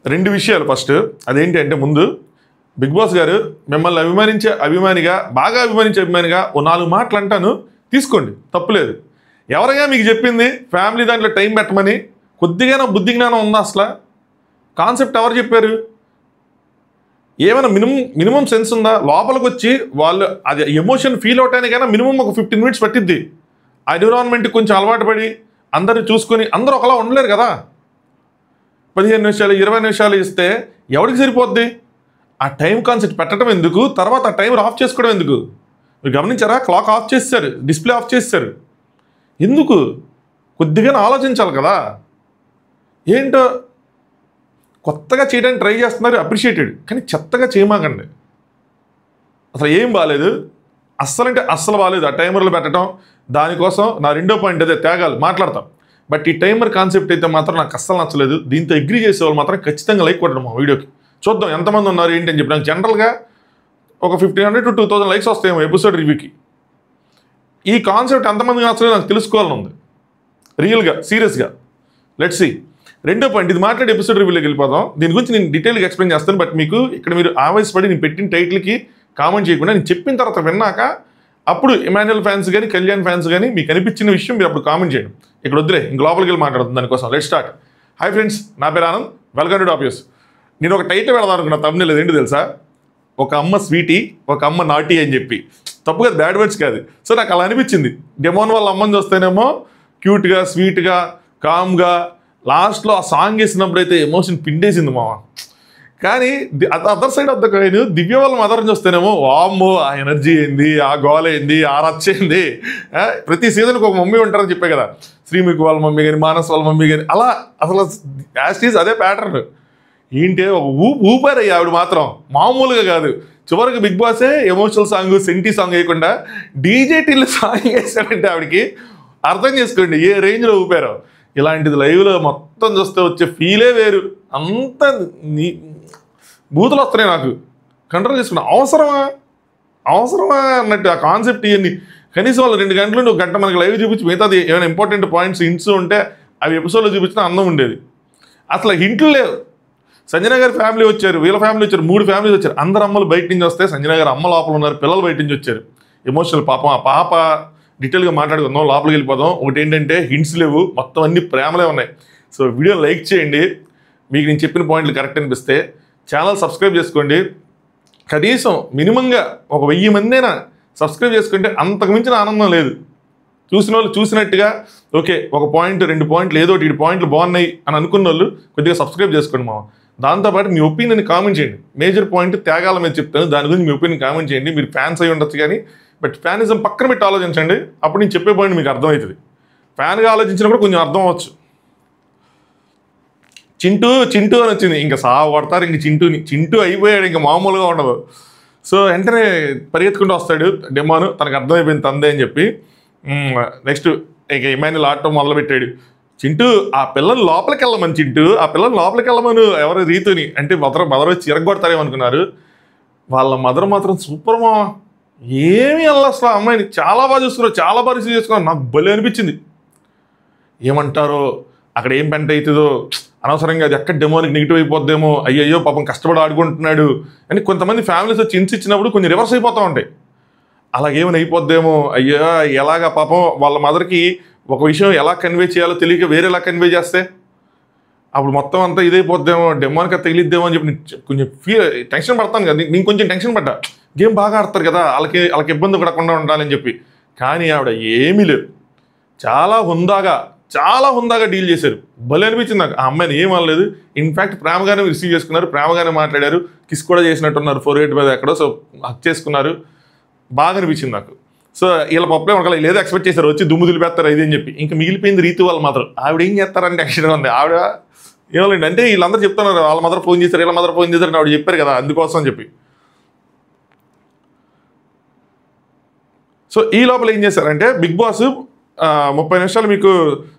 రెండు విషయాలు. ఫస్ట్ అదేంటి అంటే, ముందు బిగ్ బాస్ గారు మిమ్మల్ని అభిమానించే అభిమానిగా, బాగా అభిమానించే అభిమానిగా ఓ 4 మాటలు అంటాను, తీసుకోండి, తప్పులేదు. ఎవరైనా మీకు చెప్పింది ఫ్యామిలీ దాంట్లో టైం పెట్టమని? కొద్దిగా బుద్ధి జ్ఞానం ఉందా అసలు? కాన్సెప్ట్ ఎవరు చెప్పారు? ఏమైనా మినిమం సెన్స్ ఉందా? లోపలికి వచ్చి వాళ్ళు అది ఎమోషన్ ఫీల్ అవటానికైనా మినిమం ఒక 15 మినిట్స్ పట్టిద్ది. ఆ ఎన్విరాన్మెంట్కి కొంచెం అలవాటు పడి అందరిని చూసుకొని అందరూ ఒకలా ఉండలేరు కదా. 15 నిమిషాలు 20 నిమిషాలు ఇస్తే ఎవరికి సరిపోద్ది? ఆ టైం కాన్సెప్ట్ పెట్టడం ఎందుకు? తర్వాత ఆ టైం ఆఫ్ చేసుకోవడం ఎందుకు? మీరు గమనించారా? క్లాక్ ఆఫ్ చేస్తారు, డిస్ప్లే ఆఫ్ చేస్తారు. ఎందుకు? కొద్దిగా ఆలోచించాలి కదా. ఏంటో కొత్తగా చేయడానికి ట్రై చేస్తున్నారు, అప్రిషియేటెడ్. కానీ చెత్తగా చేయమాకండి. అసలు ఏం బాగాలేదు, అస్సలంటే అస్సలు బాగాలేదు. ఆ టైమర్లు పెట్టడం, దానికోసం నా రెండో పాయింట్ అదే, త్యాగాలు మాట్లాడతాం. బట్ ఈ టైమర్ కాన్సెప్ట్ అయితే మాత్రం నాకు అస్సలు నచ్చలేదు. దీంతో అగ్రీ చేసే వాళ్ళు మాత్రం ఖచ్చితంగా లైక్ కొట్టడం మా వీడియోకి. చూద్దాం ఎంతమంది ఉన్నారు ఏంటి అని చెప్పి. నాకు జనరల్గా ఒక 1500 to 2000 లైక్స్ వస్తాయేమో ఎపిసోడ్ రివ్యూకి. ఈ కాన్సెప్ట్ ఎంతమందికి నచ్చలేదు నాకు తెలుసుకోవాలని ఉంది, రియల్గా, సీరియస్గా. Let's see. రెండో పాయింట్, ఇది మాట్లాడి ఎపిసోడ్ రివ్యూలోకి వెళ్ళిపోదాం. దీని గురించి నేను డీటెయిల్గా ఎక్స్ప్లెయిన్ చేస్తాను. బట్ మీకు ఇక్కడ మీరు ఆవేశపడి నేను పెట్టిన టైటిల్కి కామెంట్ చేయకుండా నేను చెప్పిన తర్వాత విన్నాక అప్పుడు ఇమాన్యుయల్ ఫ్యాన్స్ కానీ కళ్యాణ్ ఫ్యాన్స్ కానీ మీకు అనిపించిన విషయం మీరు అప్పుడు కామెంట్ చేయండి. ఇక్కడ వద్దులే, ఇంక లోపలికి వెళ్ళి మాట్లాడుతుంది దానికోసం. Let start. హాయ్ ఫ్రెండ్స్, నా పేరు Anand, welcome to top news. నేను ఒక టైటిల్ పెడదాం అనుకున్నా, తమ్ముళ్ళు ఏంటి తెలుసా? ఒక అమ్మ స్వీటీ, ఒక అమ్మ నాటి అని చెప్పి. తప్పు కాదు, బ్యాడ్ వర్డ్స్ కాదు. సో నాకు అలా అనిపించింది. డెమోన్ వాళ్ళ అమ్మని చూస్తేనేమో క్యూట్గా, స్వీట్గా, కామ్గా, లాస్ట్లో ఆ సాంగ్ వేసినప్పుడు అయితే ఎమోషన్ పిండేసింది మామ. కానీ other side of the coin Divya వాళ్ళ మదర్ని చూస్తేనేమో వామ్మో, ఆ ఎనర్జీ ఏంది, ఆ గోల ఏంది, ఆ రచ్చ ఏంది. ప్రతి సీజన్కి ఒక మమ్మీ ఉంటారని చెప్పే కదా, శ్రీముఖి వాళ్ళ మమ్మీ కానీ, మానస్ వాళ్ళ మమ్మీ కానీ, అలా అసలు యాస్టీస్ అదే ప్యాటర్న్. ఏంటి ఒక ఊపారయ్యి ఆవిడ మాత్రం మామూలుగా కాదు. చివరికి బిగ్ బాసే ఎమోషనల్ సాంగ్, సెంటీ సాంగ్ వేయకుండా డీజేటీలో సాంగ్ వేసాడంటే ఆవిడకి అర్థం చేసుకోండి ఏ రేంజ్లో ఊపారో. ఇలాంటిది లైవ్లో మొత్తం చూస్తే వచ్చే ఫీలే వేరు. అంత బూతులు వస్తున్నాయి నాకు, కంట్రోల్ చేసుకున్నా. అవసరమా అన్నట్టు ఆ కాన్సెప్ట్ ఇవన్నీ. కనీసం వాళ్ళు 2 గంటల నుండి 1 గంట మనకి లైవ్ చూపించి మిగతాది ఏమైనా ఇంపార్టెంట్ పాయింట్స్, హింట్స్ ఉంటే అవి ఎపిసోడ్లో చూపించినా అందం ఉండేది. అసలు హింట్లు లేవు. సంజన గారి ఫ్యామిలీ వచ్చారు, వీళ్ళ ఫ్యామిలీ వచ్చారు, 3 ఫ్యామిలీస్ వచ్చారు. అందరు అమ్మలు బయట నుంచి వస్తే సంజన గారు అమ్మ లోపల ఉన్నారు, పిల్లలు బయట నుంచి వచ్చారు. ఎమోషనల్ పాపం. ఆ పాప డీటెయిల్గా మాట్లాడుకుందాం, లోపలికి వెళ్ళిపోదాం. ఒకటి ఏంటంటే హింట్స్ లేవు, మొత్తం అన్ని ప్రేమలే ఉన్నాయి. సో వీడియో లైక్ చేయండి మీకు నేను చెప్పిన పాయింట్లు కరెక్ట్ అనిపిస్తే. ఛానల్ సబ్స్క్రైబ్ చేసుకోండి. కనీసం మినిమంగా ఒక 1000 మందైనా సబ్స్క్రైబ్ చేసుకుంటే అంతకు మించిన ఆనందం లేదు. చూసిన వాళ్ళు చూసినట్టుగా ఓకే, 1 పాయింట్ 2 పాయింట్లు ఏదో 2 పాయింట్లు బాగున్నాయి అని అనుకున్న వాళ్ళు కొద్దిగా సబ్స్క్రైబ్ చేసుకోండి మామ. దాంతోపాటు మీ ఒపీనియన్ కామెంట్ చేయండి. మేజర్ పాయింట్ త్యాగాల మీద చెప్తాను, దాని గురించి మీ ఒపీనియన్ కామెంట్ చేయండి. మీరు ఫ్యాన్స్ అయి ఉండొచ్చు కానీ, బట్ ఫ్యానిజం పక్కన పెట్టి ఆలోచించండి. అప్పుడు నేను చెప్పే పాయింట్ మీకు అర్థమవుతుంది. ఫ్యాన్గా ఆలోచించినా కూడా కొంచెం అర్థం అవ్వచ్చు. చింటూ అని వచ్చింది, ఇంకా సాగు కొడతారు. ఇంక చింటూ అయిపోయాడు, ఇంకా మామూలుగా ఉండదు. సో వెంటనే పరిగెత్తుకుంటూ వస్తాడు డెమాను, తనకు అర్థమైపోయింది తందే అని చెప్పి. నెక్స్ట్ ఇక ఇమాన్యుయల్ ఆడటం మొదలుపెట్టాడు. చింటూ ఆ పిల్లలు లోపలికి వెళ్ళమని, ఆ పిల్లలు లోపలికి వెళ్ళమను ఎవరు రీతుని అంటే మదర్ వచ్చి చిరగొడతారేమనుకున్నారు. వాళ్ళ మదర్ మాత్రం సూపర్ మామ. ఏమీ అలా అసలు అమ్మాయిని చాలా బాగా చూసుకున్నారు, చాలా బాగా రిసీవ్ చేసుకున్నారు. నాకు భలే అనిపించింది. ఏమంటారో అక్కడ ఏం పెంట అవుతుందో, అనవసరంగా అది ఎక్కడ డెమోనికి నెగిటివ్ అయిపోద్దేమో, అయ్యయ్యో పాపం కష్టపడి ఆడుకుంటున్నాడు అని కొంతమంది ఫ్యామిలీస్ వచ్చి హింట్స్ ఇచ్చినప్పుడు కొంచెం రివర్స్ అయిపోతూ ఉంటాయి. అలాగేమైనా అయిపోద్దేమో, అయ్యో ఎలాగా పాపం వాళ్ళ మదర్కి ఒక విషయం ఎలా కన్వే చేయాలో తెలియక వేరేలా కన్వే చేస్తే అప్పుడు మొత్తం అంతా ఇదైపోద్దేమో, డెమోనికి తగిలిద్దేమో అని చెప్పి కొంచెం టెన్షన్ పడతాను కదా. నేను కొంచెం టెన్షన్ పడ్డా. గేమ్ బాగా ఆడతారు కదా, వాళ్ళకి ఇబ్బంది పడకుండా ఉండాలని చెప్పి. కానీ ఆవిడ ఏమీ లేదు, చాలా హుందాగా డీల్ చేశారు. భలే అనిపించింది నాకు. ఆ అమ్మాయిని ఏం అనలేదు. ఇన్ఫ్యాక్ట్ ప్రేమగానే రిసీవ్ చేసుకున్నారు, ప్రేమగానే మాట్లాడారు, కిస్ కూడా చేసినట్టున్నారు 4 మీద ఎక్కడో. సో హక్ చేసుకున్నారు, బాగా అనిపించింది నాకు. సో వీళ్ళ పప్పులే ఒకళ్ళు లేదో ఎక్స్పెక్ట్ చేశారు, వచ్చి దుమ్ము దులిపేస్తారు ఇది అని చెప్పి. ఇంకా మిగిలిపోయింది రీతు వాళ్ళు మాత్రం. ఆవిడ ఏం చేస్తారంటే యాక్చువల్గా ఉంది ఆవిడ ఏమోలేండి, అంటే వీళ్ళందరూ చెప్తున్నారు వాళ్ళ మదర్ ఫోన్ చేశారు, వీళ్ళ మదర్ ఫోన్ చేశారు అని ఆవిడ చెప్పారు కదా, అందుకోసం అని చెప్పి. సో ఈ లోపల ఏం చేశారంటే బిగ్ బాస్ 30 నిమిషాలు మీకు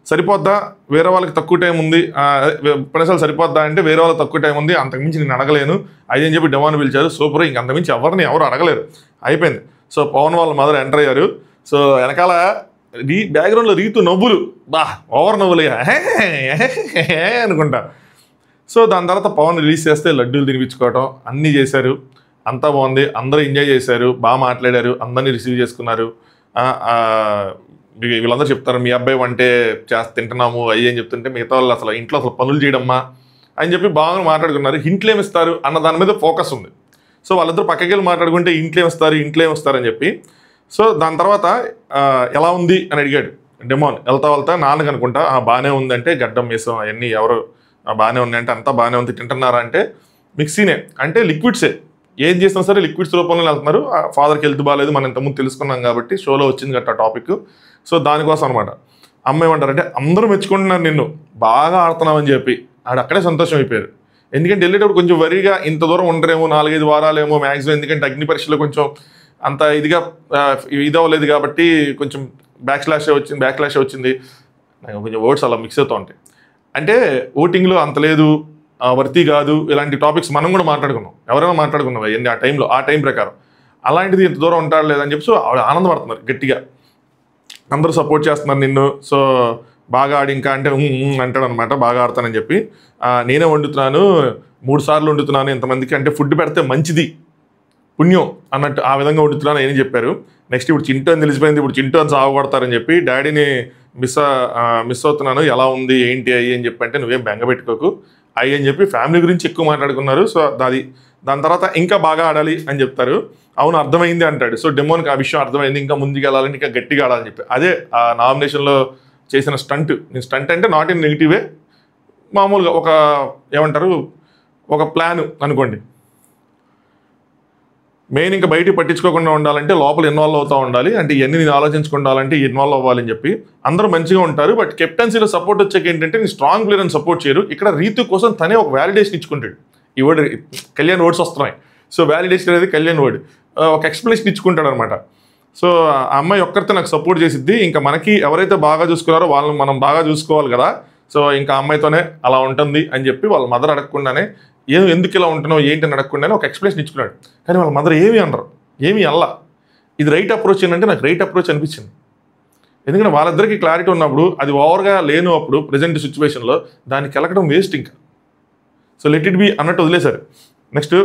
సరిపోద్దా, వేరే వాళ్ళకి తక్కువ టైం ఉంది, 30 నిమిషాలు సరిపోద్దా అంటే వేరే వాళ్ళకి తక్కువ టైం ఉంది, అంతకుమించి నేను అడగలేను అది అని చెప్పి డెమాన్ పిలిచారు. సూపర్, ఇంక అంతకుమించి ఎవరు అడగలేరు, అయిపోయింది. సో పవన్ వాళ్ళ మదర్ ఎంటర్ అయ్యారు. సో వెనకాల బ్యాక్గ్రౌండ్లో రీతు నవ్వులు, ఓవర్ నవ్వులు అనుకుంటా. సో దాని తర్వాత పవన్ రిలీజ్ చేస్తే లడ్డూలు తినిపించుకోవటం అన్నీ చేశారు, అంతా బాగుంది, అందరూ ఎంజాయ్ చేశారు, బాగా మాట్లాడారు, అందరినీ రిసీవ్ చేసుకున్నారు. వీళ్ళందరూ చెప్తారు మీ అబ్బాయి వంటే తింటున్నాము అయ్యి అని చెప్తుంటే మిగతా వాళ్ళు అసలు ఇంట్లో అసలు పనులు చేయడమ్మా అని చెప్పి బాగా మాట్లాడుకున్నారు. ఇంట్లో ఏమిస్తారు అన్న దాని మీద ఫోకస్ ఉంది. సో వాళ్ళిద్దరు పక్కకి వెళ్ళి మాట్లాడుకుంటే ఇంట్లో ఏమిస్తారు అని చెప్పి. సో దాని తర్వాత ఎలా ఉంది అని అడిగాడు డెమోన్. వెళ్తా నాన్నకు అనుకుంటా బాగానే ఉందంటే గడ్డం మీసం అవన్నీ ఎవరు బాగానే ఉన్నాయంటే అంతా బాగానే ఉంది, తింటున్నారా అంటే మిక్సీనే అంటే లిక్విడ్సే, ఏం చేసినా సరే లిక్విడ్స్ రూపంలో వెళ్తున్నారు. ఫాదర్కి హెల్త్ బాగాలేదు, మనం ఇంతకుముందు తెలుసుకున్నాం కాబట్టి షోలో వచ్చింది గట్ట టాపిక్. సో దానికోసం అనమాట. అమ్మ ఏమంటారంటే అందరూ మెచ్చుకుంటున్నారు నిన్ను, బాగా ఆడుతున్నావు అని చెప్పి. అక్కడే సంతోషం అయిపోయారు. ఎందుకంటే వెళ్ళేటప్పుడు కొంచెం వరిగా ఇంత దూరం ఉండరేమో, 4-5 వారాలేమో మ్యాక్సిమం, ఎందుకంటే అగ్ని పరీక్షలో కొంచెం అంత ఇదిగా ఇదవ్వలేదు కాబట్టి కొంచెం బ్యాక్లాషే వచ్చింది. నాకు కొంచెం వర్డ్స్ అలా మిక్స్ అవుతూ ఉంటాయి. అంటే ఓటింగ్లో అంత లేదు, వర్తి కాదు, ఇలాంటి టాపిక్స్ మనం కూడా మాట్లాడుకున్నాం, ఎవరైనా మాట్లాడుకున్నాం అవన్నీ ఆ టైం ప్రకారం. అలాంటిది ఇంత దూరం ఉంటాడు లేదని చెప్పి సో ఆవిడ ఆనందపడుతున్నారు గట్టిగా, అందరూ సపోర్ట్ చేస్తున్నారు నిన్ను, సో బాగా ఆడి ఇంకా అంటే అంటాడు అనమాట, బాగా ఆడతానని చెప్పి. నేనే వండుతున్నాను, 3 సార్లు వండుతున్నాను ఇంతమందికి, అంటే ఫుడ్ పెడితే మంచిది పుణ్యం అన్నట్టు ఆ విధంగా వండుతున్నాను అని చెప్పారు. నెక్స్ట్ ఇప్పుడు చింటూ అని తెలిసిపోయింది, ఇప్పుడు చింటూ అని సాగొడతారని చెప్పి డాడీని మిస్ అవుతున్నాను, ఎలా ఉంది ఏంటి అయ్యి అని చెప్పి అంటే నువ్వేం బెంగ పెట్టుకోకు అయ్యి అని చెప్పి ఫ్యామిలీ గురించి ఎక్కువ మాట్లాడుకున్నారు. సో దాని తర్వాత ఇంకా బాగా ఆడాలి అని చెప్తారు. అవును అర్థమైంది అంటాడు. సో డెమోన్కి ఆ విషయం అర్థమైంది, ఇంకా ముందుకు వెళ్ళాలని ఇంకా గట్టిగా ఆడాలని చెప్పి. అదే ఆ నామినేషన్లో చేసిన స్టంట్. నేను స్టంట్ అంటే నాట్ ఇన్ నెగిటివే, మామూలుగా ఒక ఏమంటారు ఒక ప్లాన్ అనుకోండి. మెయిన్ ఇంకా బయటికి పట్టించుకోకుండా ఉండాలంటే లోపల ఇన్వాల్వ్ అవుతూ ఉండాలి, అంటే ఇవన్నీ నేను ఆలోచించుకుండాలంటే ఇన్వాల్వ్ అవ్వాలని చెప్పి. అందరూ మంచిగా ఉంటారు, బట్ కెప్టెన్సీలో సపోర్ట్ వచ్చాక ఏంటంటే నేను స్ట్రాంగ్ ప్లేయర్ అని సపోర్ట్ చేయరు. ఇక్కడ రీతు కోసం తనే ఒక వ్యాలిడేషన్ ఇచ్చుకుంటాడు. ఈ వర్డ్ కళ్యాణ్ వర్డ్స్ వస్తున్నాయి. సో వ్యాలిడేషన్ అనేది కళ్యాణ్ వర్డ్, ఒక ఎక్స్ప్లెనేషన్ ఇచ్చుకుంటాడు అనమాట. సో ఆ అమ్మాయి ఒక్కరితో నాకు సపోర్ట్ చేసిద్ది, ఇంకా మనకి ఎవరైతే బాగా చూసుకున్నారో వాళ్ళని మనం బాగా చూసుకోవాలి కదా, సో ఇంకా అమ్మాయితోనే అలా ఉంటుంది అని చెప్పి వాళ్ళ మదర్ అడగకుండానే ఎందుకు ఇలా ఉంటున్నావు ఏంటి అని అడగకుండానే ఒక ఎక్స్ప్లెనేషన్ ఇచ్చుకున్నాడు. కానీ వాళ్ళ మదర్ ఏమీ అనరు, ఏమీ అల్లా. ఇది రైట్ అప్రోచ్ ఏంటంటే నాకు రైట్ అప్రోచ్ అనిపించింది. ఎందుకంటే వాళ్ళిద్దరికి క్లారిటీ ఉన్నప్పుడు, అది ఓవర్గా లేను అప్పుడు ప్రజెంట్ సిచ్యువేషన్లో దానికి వెళ్ళకడం వేస్ట్ ఇంకా. సో లెట్ ఇట్ బి అన్నట్టు వదిలేశారు. నెక్స్ట్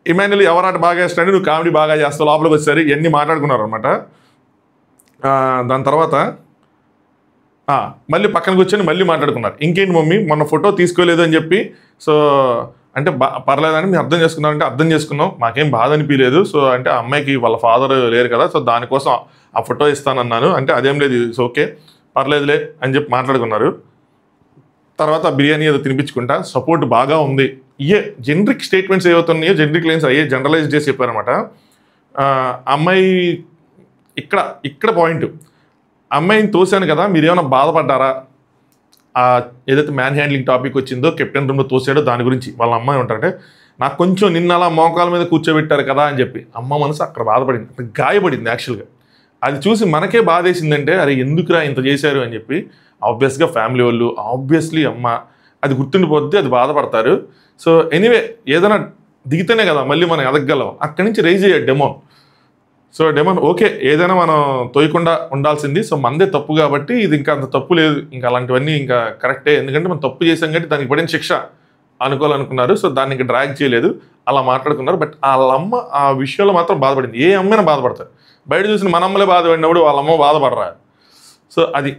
ఇమాన్యుల్ ఎవరాట బాగా వేస్తాడు, నువ్వు కామెడీ బాగా చేస్తావు, లోపలికి వచ్చారు, ఇవన్నీ మాట్లాడుకున్నారు అనమాట. దాని తర్వాత మళ్ళీ పక్కన కూర్చొని మళ్ళీ మాట్లాడుకున్నారు. ఇంకేంటి మమ్మీ మొన్న ఫోటో తీసుకోలేదు అని చెప్పి. సో అంటే పర్లేదని మేము అర్థం చేసుకున్నామంటే అర్థం చేసుకున్నాం, మాకేం బాధ అనిపించలేదు. సో అంటే ఆ అమ్మాయికి వాళ్ళ ఫాదర్ లేరు కదా, సో దానికోసం ఆ ఫోటో ఇస్తానన్నాను అంటే అదేం లేదు, సో ఓకే పర్లేదులే అని చెప్పి మాట్లాడుకున్నారు. తర్వాత బిర్యానీ ఏదో తినిపించుకుంటా, సపోర్ట్ బాగా ఉంది. జనరిక్ స్టేట్మెంట్స్ ఏవవుతున్నాయో జనరిక్ లైన్స్ అయ్యే జనరలైజ్ చేసి చెప్పారనమాట. అమ్మాయి ఇక్కడ పాయింట్, అమ్మాయిని తోసాను కదా మీరేమైనా బాధపడ్డారా, ఏదైతే మ్యాన్ హ్యాండ్లింగ్ టాపిక్ వచ్చిందో కెప్టెన్ రూమ్లో తోసాడో దాని గురించి వాళ్ళ అమ్మాయి ఉంటారంటే నాకు కొంచెం నిన్న అలా మోకాల మీద కూర్చోబెట్టారు కదా అని చెప్పి అమ్మ మనసు అక్కడ బాధపడింది, అక్కడ గాయపడింది యాక్చువల్గా. అది చూసి మనకే బాధ వేసిందంటే అరే ఎందుకురా ఇంత చేశారు అని చెప్పి. ఆబ్వియస్గా ఫ్యామిలీ వాళ్ళు ఆబ్వియస్లీ అమ్మ అది గుర్తుండిపోద్ది, అది బాధపడతారు. సో ఎనీవే ఏదైనా దిగితేనే కదా మళ్ళీ మనం ఎదగగలం. అక్కడి నుంచి రైజ్ అయ్యాడు డెమోన్. సో డెమోన్ ఓకే ఏదైనా మనం తోయకుండా ఉండాల్సింది, సో మనదే తప్పు కాబట్టి ఇది ఇంకా అంత తప్పు లేదు, ఇంకా అలాంటివన్నీ ఇంకా కరెక్టే, ఎందుకంటే మనం తప్పు చేసాం కాబట్టి దానికి పడిన శిక్ష అనుకోవాలనుకున్నారు. సో దాన్ని ఇంకా డ్రాగ్ చేయలేదు, అలా మాట్లాడుకున్నారు. బట్ వాళ్ళ అమ్మ ఆ విషయంలో మాత్రం బాధపడింది. ఏ అమ్మైనా బాధపడతారు, బయట చూసిన మన అమ్మలే బాధపడినప్పుడు వాళ్ళ అమ్మ బాధపడరా. సో అది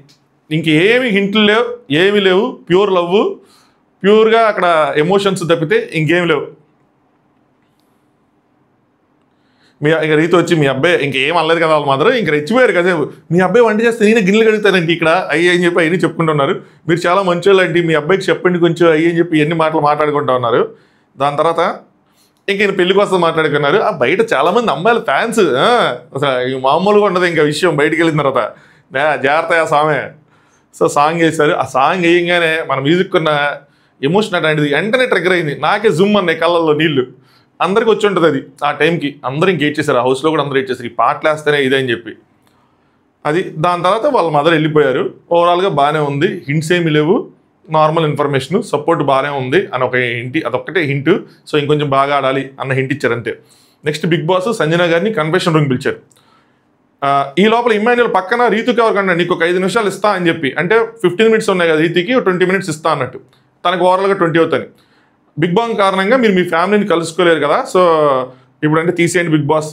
ఇంకేమి హింట్లు లేవు, ఏమీ లేవు, ప్యూర్ లవ్, ప్యూర్గా అక్కడ ఎమోషన్స్ తప్పితే ఇంకేమి లేవు. ఇక రీతి వచ్చి మీ అబ్బాయి ఇంకేం అనలేదు కదా వాళ్ళ మదర్, ఇంక రెచ్చిపోయారు కదేపు. మీ అబ్బాయి వంట చేస్తే నేను గిన్నెలు కడుగుతానండి ఇక్కడ అయ్యి అని చెప్పి అయ్యి చెప్పుకుంటున్నారు. మీరు చాలా మంచోళ్ళు అండి, మీ అబ్బాయికి చెప్పండి కొంచెం అయ్యి అని చెప్పి ఎన్ని మాటలు మాట్లాడుకుంటూ ఉన్నారు. దాని తర్వాత ఇంక ఈయన పెళ్లి కోసం మాట్లాడుకున్నారు. బయట చాలామంది అమ్మాయిల ఫ్యాన్స్, అసలు మామూలుగా ఉండదు ఇంకా విషయం. బయటికి వెళ్ళిన తర్వాత జాగ్రత్త సామే. సో సాంగ్ వేశారు. ఆ సాంగ్ వేయంగానే మన మ్యూజిక్ ఉన్న ఎమోషన్ అటువంటిది వెంటనే ట్రిగ్గర్ అయింది. నాకే జుమ్ అన్నాయి కళ్ళల్లో నీళ్ళు. అందరికి వచ్చి ఉంటుంది అది ఆ టైంకి. అందరూ ఇంక ఏడ్చేశారు, ఆ హౌస్లో కూడా అందరూ ఏడ్చేశారు, ఈ పాటలు వేస్తేనే ఇదే అని చెప్పి. అది దాని తర్వాత వాళ్ళ మదర్ వెళ్ళిపోయారు. ఓవరాల్గా బాగానే ఉంది, హింట్స్ ఏమీ లేవు, నార్మల్ ఇన్ఫర్మేషన్, సపోర్ట్ బాగానే ఉంది అని ఒక హింట్, అదొక్కటే హింట్. సో ఇంకొంచెం బాగా ఆడాలి అన్న హింట్ ఇచ్చారు అంతే. నెక్స్ట్ బిగ్ బాస్ సంజన గారిని కన్ఫెషన్ రూమ్ పిలిచారు. ఈ లోపల ఇమాన్యుల్ పక్కన రీతుకి ఎవరికన్నా నీకు ఒక 5 నిమిషాలు ఇస్తా అని చెప్పి, అంటే 15 minutes ఉన్నాయి కదా రీతికి, 20 minutes ఇస్తా అన్నట్టు. తనకు ఓవరాల్గా 20 అవుతాయి. బిగ్ బాస్ కారణంగా మీరు మీ ఫ్యామిలీని కలుసుకోలేరు కదా, సో ఇప్పుడు అంటే తీసేయండి బిగ్ బాస్,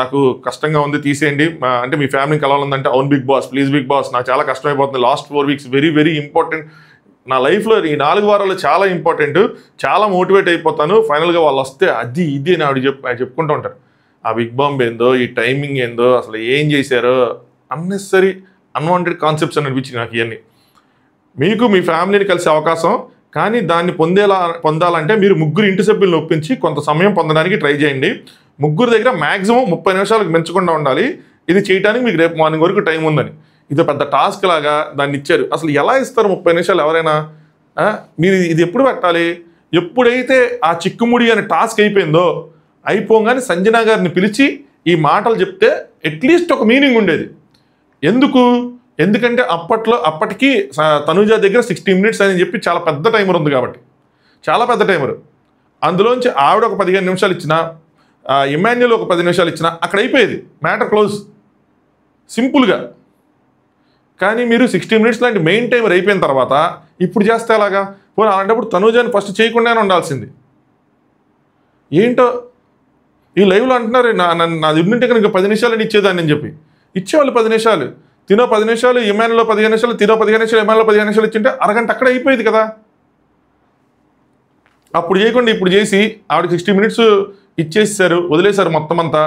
నాకు కష్టంగా ఉంది తీసేయండి, అంటే మీ ఫ్యామిలీని కలవాలంటే అవును big boss, please big boss, నాకు చాలా కష్టమైపోతుంది, last 4 weeks very very important, నా లైఫ్లో ఈ 4 వారాలు చాలా ఇంపార్టెంట్, చాలా మోటివేట్ అయిపోతాను, ఫైనల్గా వాళ్ళు వస్తే అది ఇది అని ఆవిడ చెప్పుకుంటూ ఉంటారు. ఆ బిగ్ బాంబ్ ఏందో, ఈ టైమింగ్ ఏందో, అసలు ఏం చేశారో, అన్నెసరీ అన్వాంటెడ్ కాన్సెప్ట్స్ అని అనిపించింది నాకు ఇవన్నీ. మీకు మీ ఫ్యామిలీని కలిసే అవకాశం, కానీ దాన్ని పొందాలంటే మీరు ముగ్గురు ఇంటి సభ్యులను ఒప్పించి కొంత సమయం పొందడానికి ట్రై చేయండి. ముగ్గురు దగ్గర మ్యాక్సిమం 30 నిమిషాలకు పెంచకుండా ఉండాలి. ఇది చేయడానికి మీకు రేపు మార్నింగ్ వరకు టైం ఉందని. ఇది పెద్ద టాస్క్ లాగా దాన్ని ఇచ్చారు. అసలు ఎలా ఇస్తారు 30 నిమిషాలు ఎవరైనా? మీరు ఇది ఎప్పుడు పెట్టాలి? ఎప్పుడైతే ఆ చిక్కుముడి అనే టాస్క్ అయిపోయిందో, అయిపోగానే సంజన గారిని పిలిచి ఈ మాటలు చెప్తే అట్లీస్ట్ ఒక మీనింగ్ ఉండేది. ఎందుకంటే అప్పటికి తనుజ దగ్గర 60 మినిట్స్ అని చెప్పి చాలా పెద్ద టైమర్ ఉంది కాబట్టి, చాలా పెద్ద టైమర్. అందులోంచి ఆవిడ ఒక 15 నిమిషాలు ఇచ్చినా, ఇమాన్యుల్ ఒక 10 నిమిషాలు ఇచ్చినా అక్కడ అయిపోయేది, మ్యాటర్ క్లోజ్ సింపుల్గా. కానీ మీరు 60 మినిట్స్ లాంటి మెయిన్ టైమర్ అయిపోయిన తర్వాత ఇప్పుడు చేస్తే అలాగా? పోనీ అలాంటప్పుడు తనుజాని ఫస్ట్ చేయకుండానే ఉండాల్సింది. ఏంటో ఈ లైవ్లో అంటున్నారు నాది ఉంటే కనుక 10 నిమిషాలు ఇచ్చేదాన్ని అని చెప్పి. ఇచ్చేవాళ్ళు 10 నిమిషాలు, తినో 10 నిమిషాలు, ఇమాన్యుల్లో 15 నిమిషాలు, తినో 15 నిమిషాలు, ఇమాన్యుల్లో 15 నిమిషాలు ఇచ్చింటే అరగంట అక్కడ అయిపోయేది కదా. అప్పుడు చేయకుండా ఇప్పుడు చేసి ఆవిడకి 60 మినిట్స్ ఇచ్చేసారు, వదిలేశారు మొత్తం అంతా.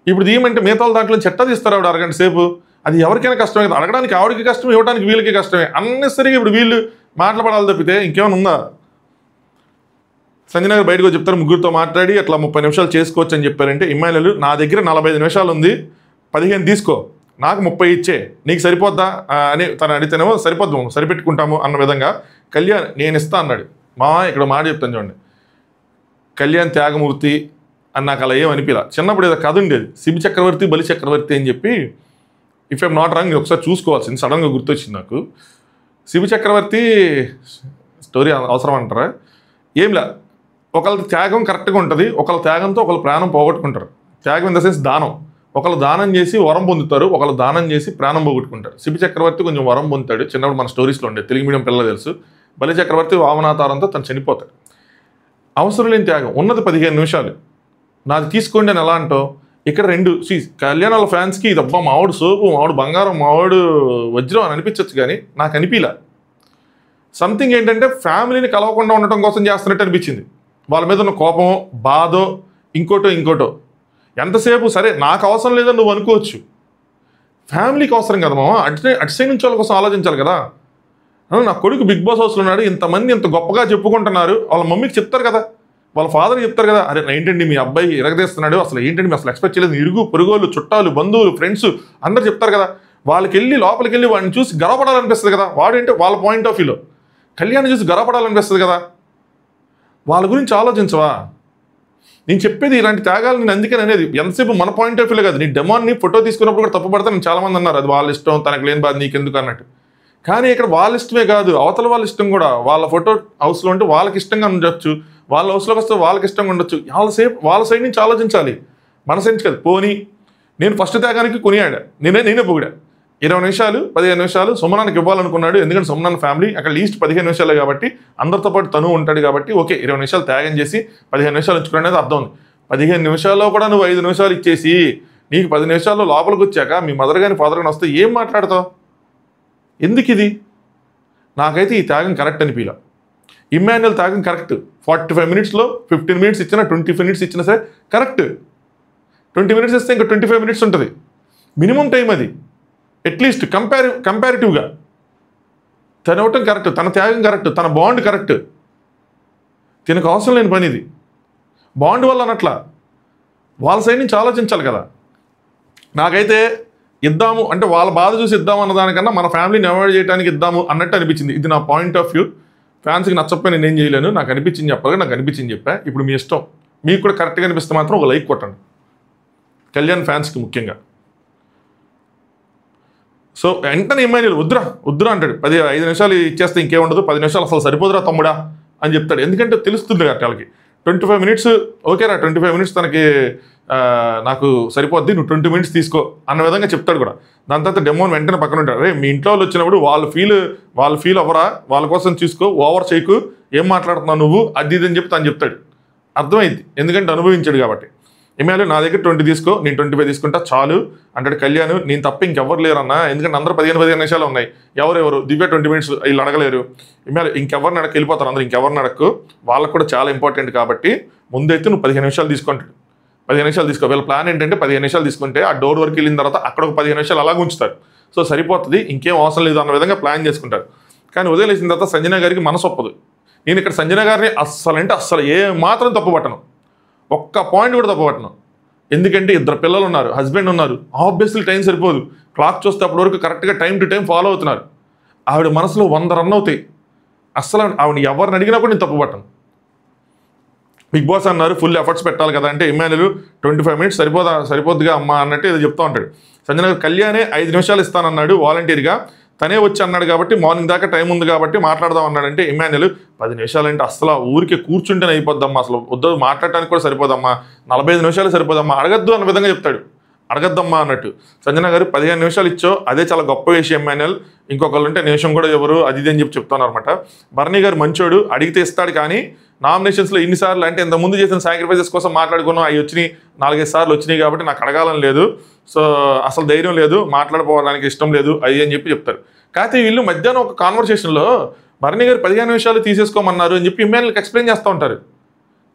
ఇప్పుడు తీయమంటే మిగతా దాంట్లో చెట్టా తీస్తారు ఆవిడ అరగంట సేపు. అది ఎవరికైనా కష్టమే కదా, అడగడానికి ఆవిడకి కష్టం, ఇవ్వడానికి వీళ్ళకి కష్టమే. అన్నెసరిగా ఇప్పుడు వీళ్ళు మాట్లాడాలి తప్పితే ఇంకేమైనా ఉందా? సంజన గారు బయటకు చెప్తారు, ముగ్గురితో మాట్లాడి అట్లా 30 నిమిషాలు చేసుకోవచ్చు అని చెప్పారంటే, ఇమాన్యుల్ నా దగ్గర 45 నిమిషాలు ఉంది, 15 తీసుకో, నాకు 30 ఇచ్చే, నీకు సరిపోద్దా అని తను అడిగితేనేమో సరిపోద్దాము, సరిపెట్టుకుంటాము అన్న విధంగా కళ్యాణ్ నేను ఇస్తా అన్నాడు. ఇక్కడ మాట చెప్తాను చూడండి, కళ్యాణ్ త్యాగమూర్తి అని నాకు అలా ఏమనిపిలా. చిన్నప్పుడు ఏదో కథ ఉండేది, శిబి చక్రవర్తి బలి చక్రవర్తి అని చెప్పి, ఇఫ్ ఐమ్ నాట్ రాంగ్, ఒకసారి చూసుకోవాల్సింది, సడన్గా గుర్తొచ్చింది నాకు. శిబి చక్రవర్తి స్టోరీ అవసరం అంటారా? ఏంలా, ఒకళ్ళ త్యాగం కరెక్ట్గా ఉంటుంది, ఒకళ్ళ త్యాగంతో ఒకళ్ళ ప్రాణం పోగొట్టుకుంటారు. త్యాగం ఇన్ ద సెన్స్ దానం, ఒకళ్ళు దానం చేసి వరం పొందుతారు, ఒకళ్ళు దానం చేసి ప్రాణం పోగొట్టుకుంటారు. శిబి చక్రవర్తి కొంచెం వరం పొందుతాడు, చిన్నప్పుడు మన స్టోరీస్లో ఉండే, తెలుగు మీడియం పిల్లలు తెలుసు. బలి చక్రవర్తి వామనావతారంతో తను చనిపోతాడు. అవసరం లేని త్యాగం, ఉన్నది 15 నిమిషాలు, నాది తీసుకోండి అని ఎలా అంటావు? ఇక్కడ 2 కళ్యాణ్ వాళ్ళ ఫ్యాన్స్కి ఇది అబ్బా మావాడు సోపు, మావాడు బంగారం, మావాడు వజ్రం అని అనిపించవచ్చు, కానీ నాకు అనిపిలా. సంథింగ్ ఏంటంటే ఫ్యామిలీని కలవకుండా ఉండటం కోసం చేస్తున్నట్టు అనిపించింది. వాళ్ళ మీద ఉన్న కోపమో, బాధో, ఇంకోటో. ఎంతసేపు సరే నాకు అవసరం లేదని నువ్వు అనుకోవచ్చు, ఫ్యామిలీకి అవసరం కదా మామ, అటు సైడ్ నుంచి వాళ్ళ కోసం ఆలోచించాలి కదా. నా కొడుకు బిగ్ బాస్ హౌస్లో ఉన్నాడు, ఇంతమంది ఇంత గొప్పగా చెప్పుకుంటున్నారు, వాళ్ళ మమ్మీకి చెప్తారు కదా, వాళ్ళ ఫాదర్కి చెప్తారు కదా, అరే ఏంటండి మీ అబ్బాయి ఎరగదీస్తున్నాడు, అసలు ఏంటండి మీ అసలు ఎక్స్పెక్ట్ చేయలేదు, ఇరుగు పొరుగోళ్ళు, చుట్టాలు, బంధువులు, ఫ్రెండ్స్ అందరు చెప్తారు కదా. లోపలికి వెళ్ళి వాడిని చూసి గర్వపడాలనిపిస్తుంది కదా. వాడేంటే వాళ్ళ పాయింట్ ఆఫ్ వ్యూలో కళ్యాణ్ చూసి గర్వపడాలనిపిస్తుంది కదా. వాళ్ళ గురించి ఆలోచించవా? నేను చెప్పేది ఇలాంటి త్యాగాలు నేను అందుకని అనేది, ఎంతసేపు మన పాయింట్ ఆఫ్ వ్యూలో కాదు. నీ డెమాన్ని ఫోటో తీసుకున్నప్పుడు కూడా తప్పుపడతా, నేను చాలామంది అన్నారు అది వాళ్ళ ఇష్టం, తనకు లేని బాధ నీకెందుకు అన్నట్టు. కానీ ఇక్కడ వాళ్ళ ఇష్టమే కాదు, అవతల వాళ్ళ ఇష్టం కూడా. వాళ్ళ ఫోటో హౌస్లో ఉంటే వాళ్ళకి ఇష్టంగా ఉండొచ్చు, వాళ్ళ హౌస్లోకి వస్తే వాళ్ళకి ఇష్టంగా ఉండొచ్చు. వాళ్ళ సైడ్ నుంచి ఆలోచించాలి, మన సైడ్ నుంచి కాదు. పోనీ నేను ఫస్ట్ త్యాగానికి కొనియాడా, నేనే పొగిడా. 20 నిమిషాలు 15 నిమిషాలు సుమనానికి ఇవ్వాలనుకున్నాడు, ఎందుకంటే సుమనాన్ ఫ్యామిలీ అక్కడ లీస్ట్ 15 నిమిషాలే కాబట్టి, అందరితో పాటు తను ఉంటాడు కాబట్టి ఓకే 20 నిమిషాలు త్యాగం చేసి 15 నిమిషాలు ఉంచుకునేది అర్థం ఉంది. 15 నిమిషాల్లో కూడా నువ్వు 5 నిమిషాలు ఇచ్చేసి నీకు 10 నిమిషాల్లో లోపలికి వచ్చాక మీ మదర్ కానీ ఫాదర్ కానీ వస్తే ఏం మాట్లాడతావు? ఎందుకు ఇది? నాకైతే ఈ త్యాగం కరెక్ట్ అనిపించలా. ఇమాన్యుల్ త్యాగం కరెక్ట్, 45 మినిట్స్లో 15 మినిట్స్ ఇచ్చినా 20 మినిట్స్ ఇచ్చినా సరే కరెక్ట్. 20 మినిట్స్ ఇస్తే ఇంకా 25 మినిట్స్ ఉంటుంది మినిమం టైం, అది అట్లీస్ట్ కంపారిటివ్గా. తను ఇవ్వటం కరెక్ట్, తన త్యాగం కరెక్ట్, తన బాండ్ కరెక్ట్. తనకు అవసరం లేని పని ఇది, బాండ్ వల్ల అనట్లా. వాళ్ళ సైడ్ నుంచి ఆలోచించాలి కదా. నాకైతే ఇద్దాము అంటే వాళ్ళ బాధ చూసి ఇద్దాము అన్నదానికన్నా మన ఫ్యామిలీని అవాయిడ్ చేయడానికి ఇద్దాము అన్నట్టు అనిపించింది. ఇది నా పాయింట్ ఆఫ్ వ్యూ. ఫ్యాన్స్కి నచ్చకపోయి నేను ఏం చేయలేను, నాకు అనిపించింది చెప్పాలి, నాకు అనిపించింది చెప్పా. ఇప్పుడు మీ ఇష్టం, మీకు కూడా కరెక్ట్గా అనిపిస్తే మాత్రం ఒక లైక్ కొట్టండి, కళ్యాణ్ ఫ్యాన్స్కి ముఖ్యంగా. సో వెంటనే ఇమాన్యుల్ వద్దురా అంటాడు. 5 నిమిషాలు ఇచ్చేస్తే ఇంకేముండదు, 10 నిమిషాలు అసలు సరిపోదురా తమ్ముడా అని చెప్తాడు. ఎందుకంటే తెలుస్తుంది కాబట్టి వాళ్ళకి 25 మినిట్స్ ఓకేరా 25 మినిట్స్ తనకి నాకు సరిపోద్ది, నువ్వు 20 మినిట్స్ తీసుకో అన్న విధంగా చెప్తాడు కూడా. దాని తర్వాత డెమోని వెంటనే పక్కన ఉంటాడు. రే మీ ఇంట్లో వాళ్ళు వచ్చినప్పుడు వాళ్ళు ఫీల్ అవ్వరా, వాళ్ళ కోసం చూసుకో, ఓవర్ చేయకు, ఏం మాట్లాడుతున్నావు నువ్వు, అది ఇది అని చెప్పి తను చెప్తాడు. అర్థమైంది, ఎందుకంటే అనుభవించాడు కాబట్టి. ఇమాన్యుల్ నా దగ్గర 20 తీసుకో, నేను 25 తీసుకుంటా చాలు అంటాడు కళ్యాణ్. నేను తప్ప ఇంకెవ్వరు లేరన్నా, ఎందుకంటే అందరూ 15 నిమిషాలు ఉన్నాయి, ఎవరెవరు దివ్య 20 మినిట్స్ వీళ్ళు అడగలేరు. ఇమాన్యుల్ ఇంకెవరిని అడగ వెళ్ళిపోతారు అందరూ, ఇంకెవరిని అడగకు, వాళ్ళకు కూడా చాలా ఇంపార్టెంట్ కాబట్టి ముందైతే నువ్వు 15 నిమిషాలు తీసుకుంటాడు. 15 నిమిషాలు తీసుకో. వీళ్ళ ప్లాన్ ఏంటంటే 15 నిమిషాలు తీసుకుంటే ఆ డోర్ వరకు వెళ్ళిన తర్వాత అక్కడ ఒక 15 నిమిషాలు అలాగే ఉంచుతారు. సో సరిపోతుంది, ఇంకేం అవసరం లేదు అన్న విధంగా ప్లాన్ చేసుకుంటారు. కానీ ఉదయం లేచిన తర్వాత సంజన గారికి మనసు ఒప్పదు. నేను ఇక్కడ సంజన గారిని అస్సలు ఏ మాత్రం తప్పుపట్టను, ఒక్క పాయింట్ కూడా తప్పుపట్టను. ఎందుకంటే ఇద్దరు పిల్లలు ఉన్నారు, హస్బెండ్ ఉన్నారు, ఆబ్వియస్లీ టైం సరిపోదు. క్లాక్ చూస్తే అప్పటి వరకు కరెక్ట్గా టైం టు టైం ఫాలో అవుతున్నారు. ఆవిడ మనసులో 100 రన్ అవుతాయి. అస్సలు ఆవిడ ఎవరిని అడిగినా కూడా నేను తప్పుపట్టను. బిగ్ బాస్ అన్నారు ఫుల్ ఎఫర్ట్స్ పెట్టాలి కదా అంటే ఇమాన్యుల్ 25 మినిట్స్ సరిపోద్దిగా అమ్మా అన్నట్టు ఏదో చెప్తా ఉంటాడు. సంజన గారు కళ్యాణే 5 నిమిషాలు ఇస్తానన్నాడు వాలంటీర్గా, తనే వచ్చి అన్నాడు కాబట్టి మార్నింగ్ దాకా టైం ఉంది కాబట్టి మాట్లాడదాం అన్నాడంటే ఇమాన్యుల్ 10 నిమిషాలు అంటే అసలు ఊరికే కూర్చుంటేనే అయిపోద్దమ్మా, అసలు వద్దు మాట్లాడటానికి కూడా సరిపోదమ్మా, 45 నిమిషాలు సరిపోదమ్మా, అడగద్దు అన్న విధంగా చెప్తాడు. అడగద్దమ్మా అన్నట్టు. సంజన గారు 15 నిమిషాలు ఇచ్చో అదే చాలా గొప్ప విషయం ఇమాన్యుల్, ఇంకొకళ్ళు ఉంటే నిమిషం కూడా ఎవరు అది ఇది అని చెప్పి చెప్తాను అనమాట. బర్నీ గారు మంచోడు, అడిగితే ఇస్తాడు. కానీ నామినేషన్స్లో ఇన్నిసార్లు అంటే ఇంతకుముందు చేసిన సాక్రిఫైసెస్ కోసం మాట్లాడుకున్నాం, అవి వచ్చినాయి 4-5 సార్లు వచ్చినాయి కాబట్టి నాకు అడగాలని లేదు, సో అసలు ధైర్యం లేదు, మాట్లాడుకోవడానికి ఇష్టం లేదు అది అని చెప్పి చెప్తారు. కాకపోతే వీళ్ళు మధ్యాహ్నం ఒక కాన్వర్సేషన్లో బర్నీ గారు 15 నిమిషాలు తీసేసుకోమన్నారు అని చెప్పి ఇమాన్యుల్కి ఎక్స్ప్లెయిన్ చేస్తూ ఉంటారు.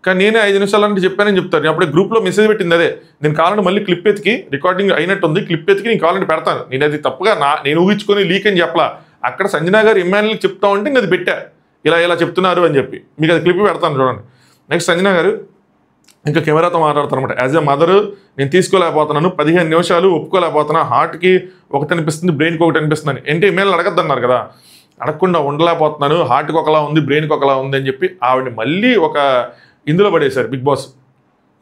కానీ నేనే 5 నిమిషాలు అంటే చెప్పానని చెప్తాను. నేను అప్పుడే గ్రూప్లో మెసేజ్ పెట్టింది అదే, నేను కావాలంటే మళ్ళీ క్లిప్ ఎత్తికి రికార్డింగ్ అయినట్టుంది, క్లిప్ ఎత్తికి నేను కావాలంటే పెడతాను. నేను అది తప్పుగా నేను ఊహించుకొని లీక్ అని చెప్పలా, అక్కడ సంజన గారు ఇమాన్యుల్కి చెప్తా ఉంటే నేను అది పెట్టా, ఇలా చెప్తున్నారు అని చెప్పి మీకు అది క్లిప్ పెడతాను చూడండి. నెక్స్ట్ సంజన గారు ఇంకా కెమెరాతో మాట్లాడతారు అనమాట. యాజ్ ఎ మదర్ నేను తీసుకోలేకపోతున్నాను, 15 నిమిషాలు ఒప్పుకోలేకపోతున్నా, హార్ట్కి ఒకటి అనిపిస్తుంది, బ్రెయిన్కి ఒకటి అనిపిస్తుంది అని. ఏంటి ఇమాన్యుల్ అడగద్దన్నారు కదా, అడగకుండా ఉండలేకపోతున్నాను, హార్ట్కి ఒకలా ఉంది, బ్రెయిన్కి ఒకలా ఉంది అని చెప్పి ఆవిడ మళ్ళీ ఒక ఇందులో పడేశారు బిగ్ బాస్.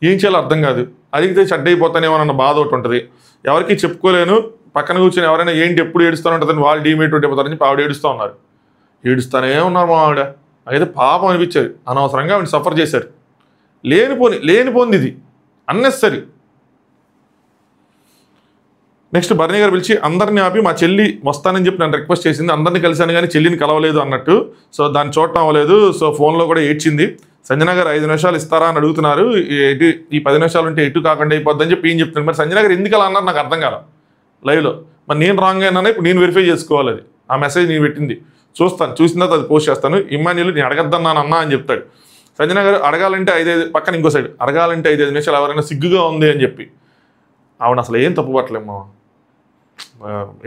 ఏం చేయాలో అర్థం కాదు, అడిగితే చెడ్డ అయిపోతానేమోనన్న బాధ ఒకటి ఉంటుంది, ఎవరికి చెప్పుకోలేను, పక్కన కూర్చొని ఎవరైనా ఏంటి ఎప్పుడు ఏడుస్తూ ఉంటుందని వాళ్ళు డీమేట్ అయిపోతారని చెప్పి ఆవిడ ఏడుస్తూ ఉన్నారు. ఏడుస్తానే ఉన్నారు మా ఆవిడ. అయితే పాపం అనిపించారు, అనవసరంగా ఆవిడ సఫర్ చేశారు. లేనిపోయింది ఇది, అన్నెసరీ. నెక్స్ట్ బర్నీ గారు పిలిచి అందరినీ ఆపి మా చెల్లి వస్తానని చెప్పి నన్ను రిక్వెస్ట్ చేసింది, అందరినీ కలిశాను కానీ చెల్లిని కలవలేదు అన్నట్టు. సో దాన్ని చూడటం అవ్వలేదు, సో ఫోన్లో కూడా ఏడ్చింది. సంజన గారు 5 నిమిషాలు ఇస్తారా అని అడుగుతున్నారు, ఈ 10 నిమిషాలు ఉంటే ఎటు కాకుండా అయిపోద్దని చెప్పి ఏం చెప్తున్నాను. మరి సంజన గారు ఎందుకు అలా అన్నారు నాకు అర్థం కాల లైవ్లో. మరి నేను రాంగ్ అయినా ఇప్పుడు నేను వెరిఫై చేసుకోవాలి, అది ఆ మెసేజ్ నేను పెట్టింది చూస్తాను, చూసిన తర్వాత అది పోస్ట్ చేస్తాను. ఇమాన్యుల్ నేను అడగద్దన్నాను అన్నా అని చెప్తాడు. సంజన గారు అడగాలంటే 5 పక్కన ఇంకో సైడ్ అడగాలంటే 5 నిమిషాలు ఎవరైనా సిగ్గుగా ఉంది అని చెప్పి ఆవిడ అసలు ఏం తప్పు పట్టలేమో,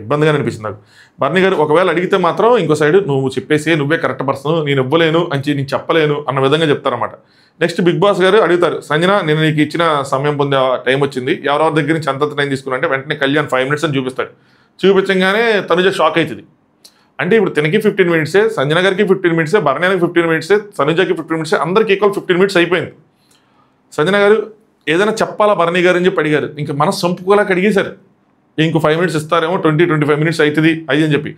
ఇబ్బందిగా అనిపించింది నాకు. బర్నీ గారు ఒకవేళ అడిగితే మాత్రం ఇంకో సైడ్ నువ్వు చెప్పేసి నువ్వే కరెక్ట్ పర్సన్, నేను ఇవ్వలేను అని నేను చెప్పలేను అన్న విధంగా చెప్తారన్నమాట. నెక్స్ట్ బిగ్ బాస్ గారు అడుగుతారు, సంజన నేను నీకు ఇచ్చిన సమయం పొందే టైం వచ్చింది, ఎవరెవరి దగ్గర నుంచి అంత టైం తీసుకున్నా అంటే వెంటనే కళ్యాణ్ 5 మినిట్స్ అని చూపిస్తాడు. చూపించగానే తనుజ షాక్ అవుతుంది. అంటే ఇప్పుడు తనకి 15 మినిట్సే, సంజన గారికి 15 మినిట్సే, బర్ణానికి 15 మినిట్సే, తనుజకి 15 మినిట్సే, అందరికి ఈక్వల్ 15 మినిట్స్ అయిపోయింది. సంజన గారు ఏదైనా చెప్పాలా బర్నీ గారు అని చెప్పి అడిగారు. ఇంకా మనసు చంపుకోలేక అడిగేశారు, ఇంకో 5 మినిట్స్ ఇస్తారేమో, 20-25 మినిట్స్ అవుతుంది అది అని చెప్పి.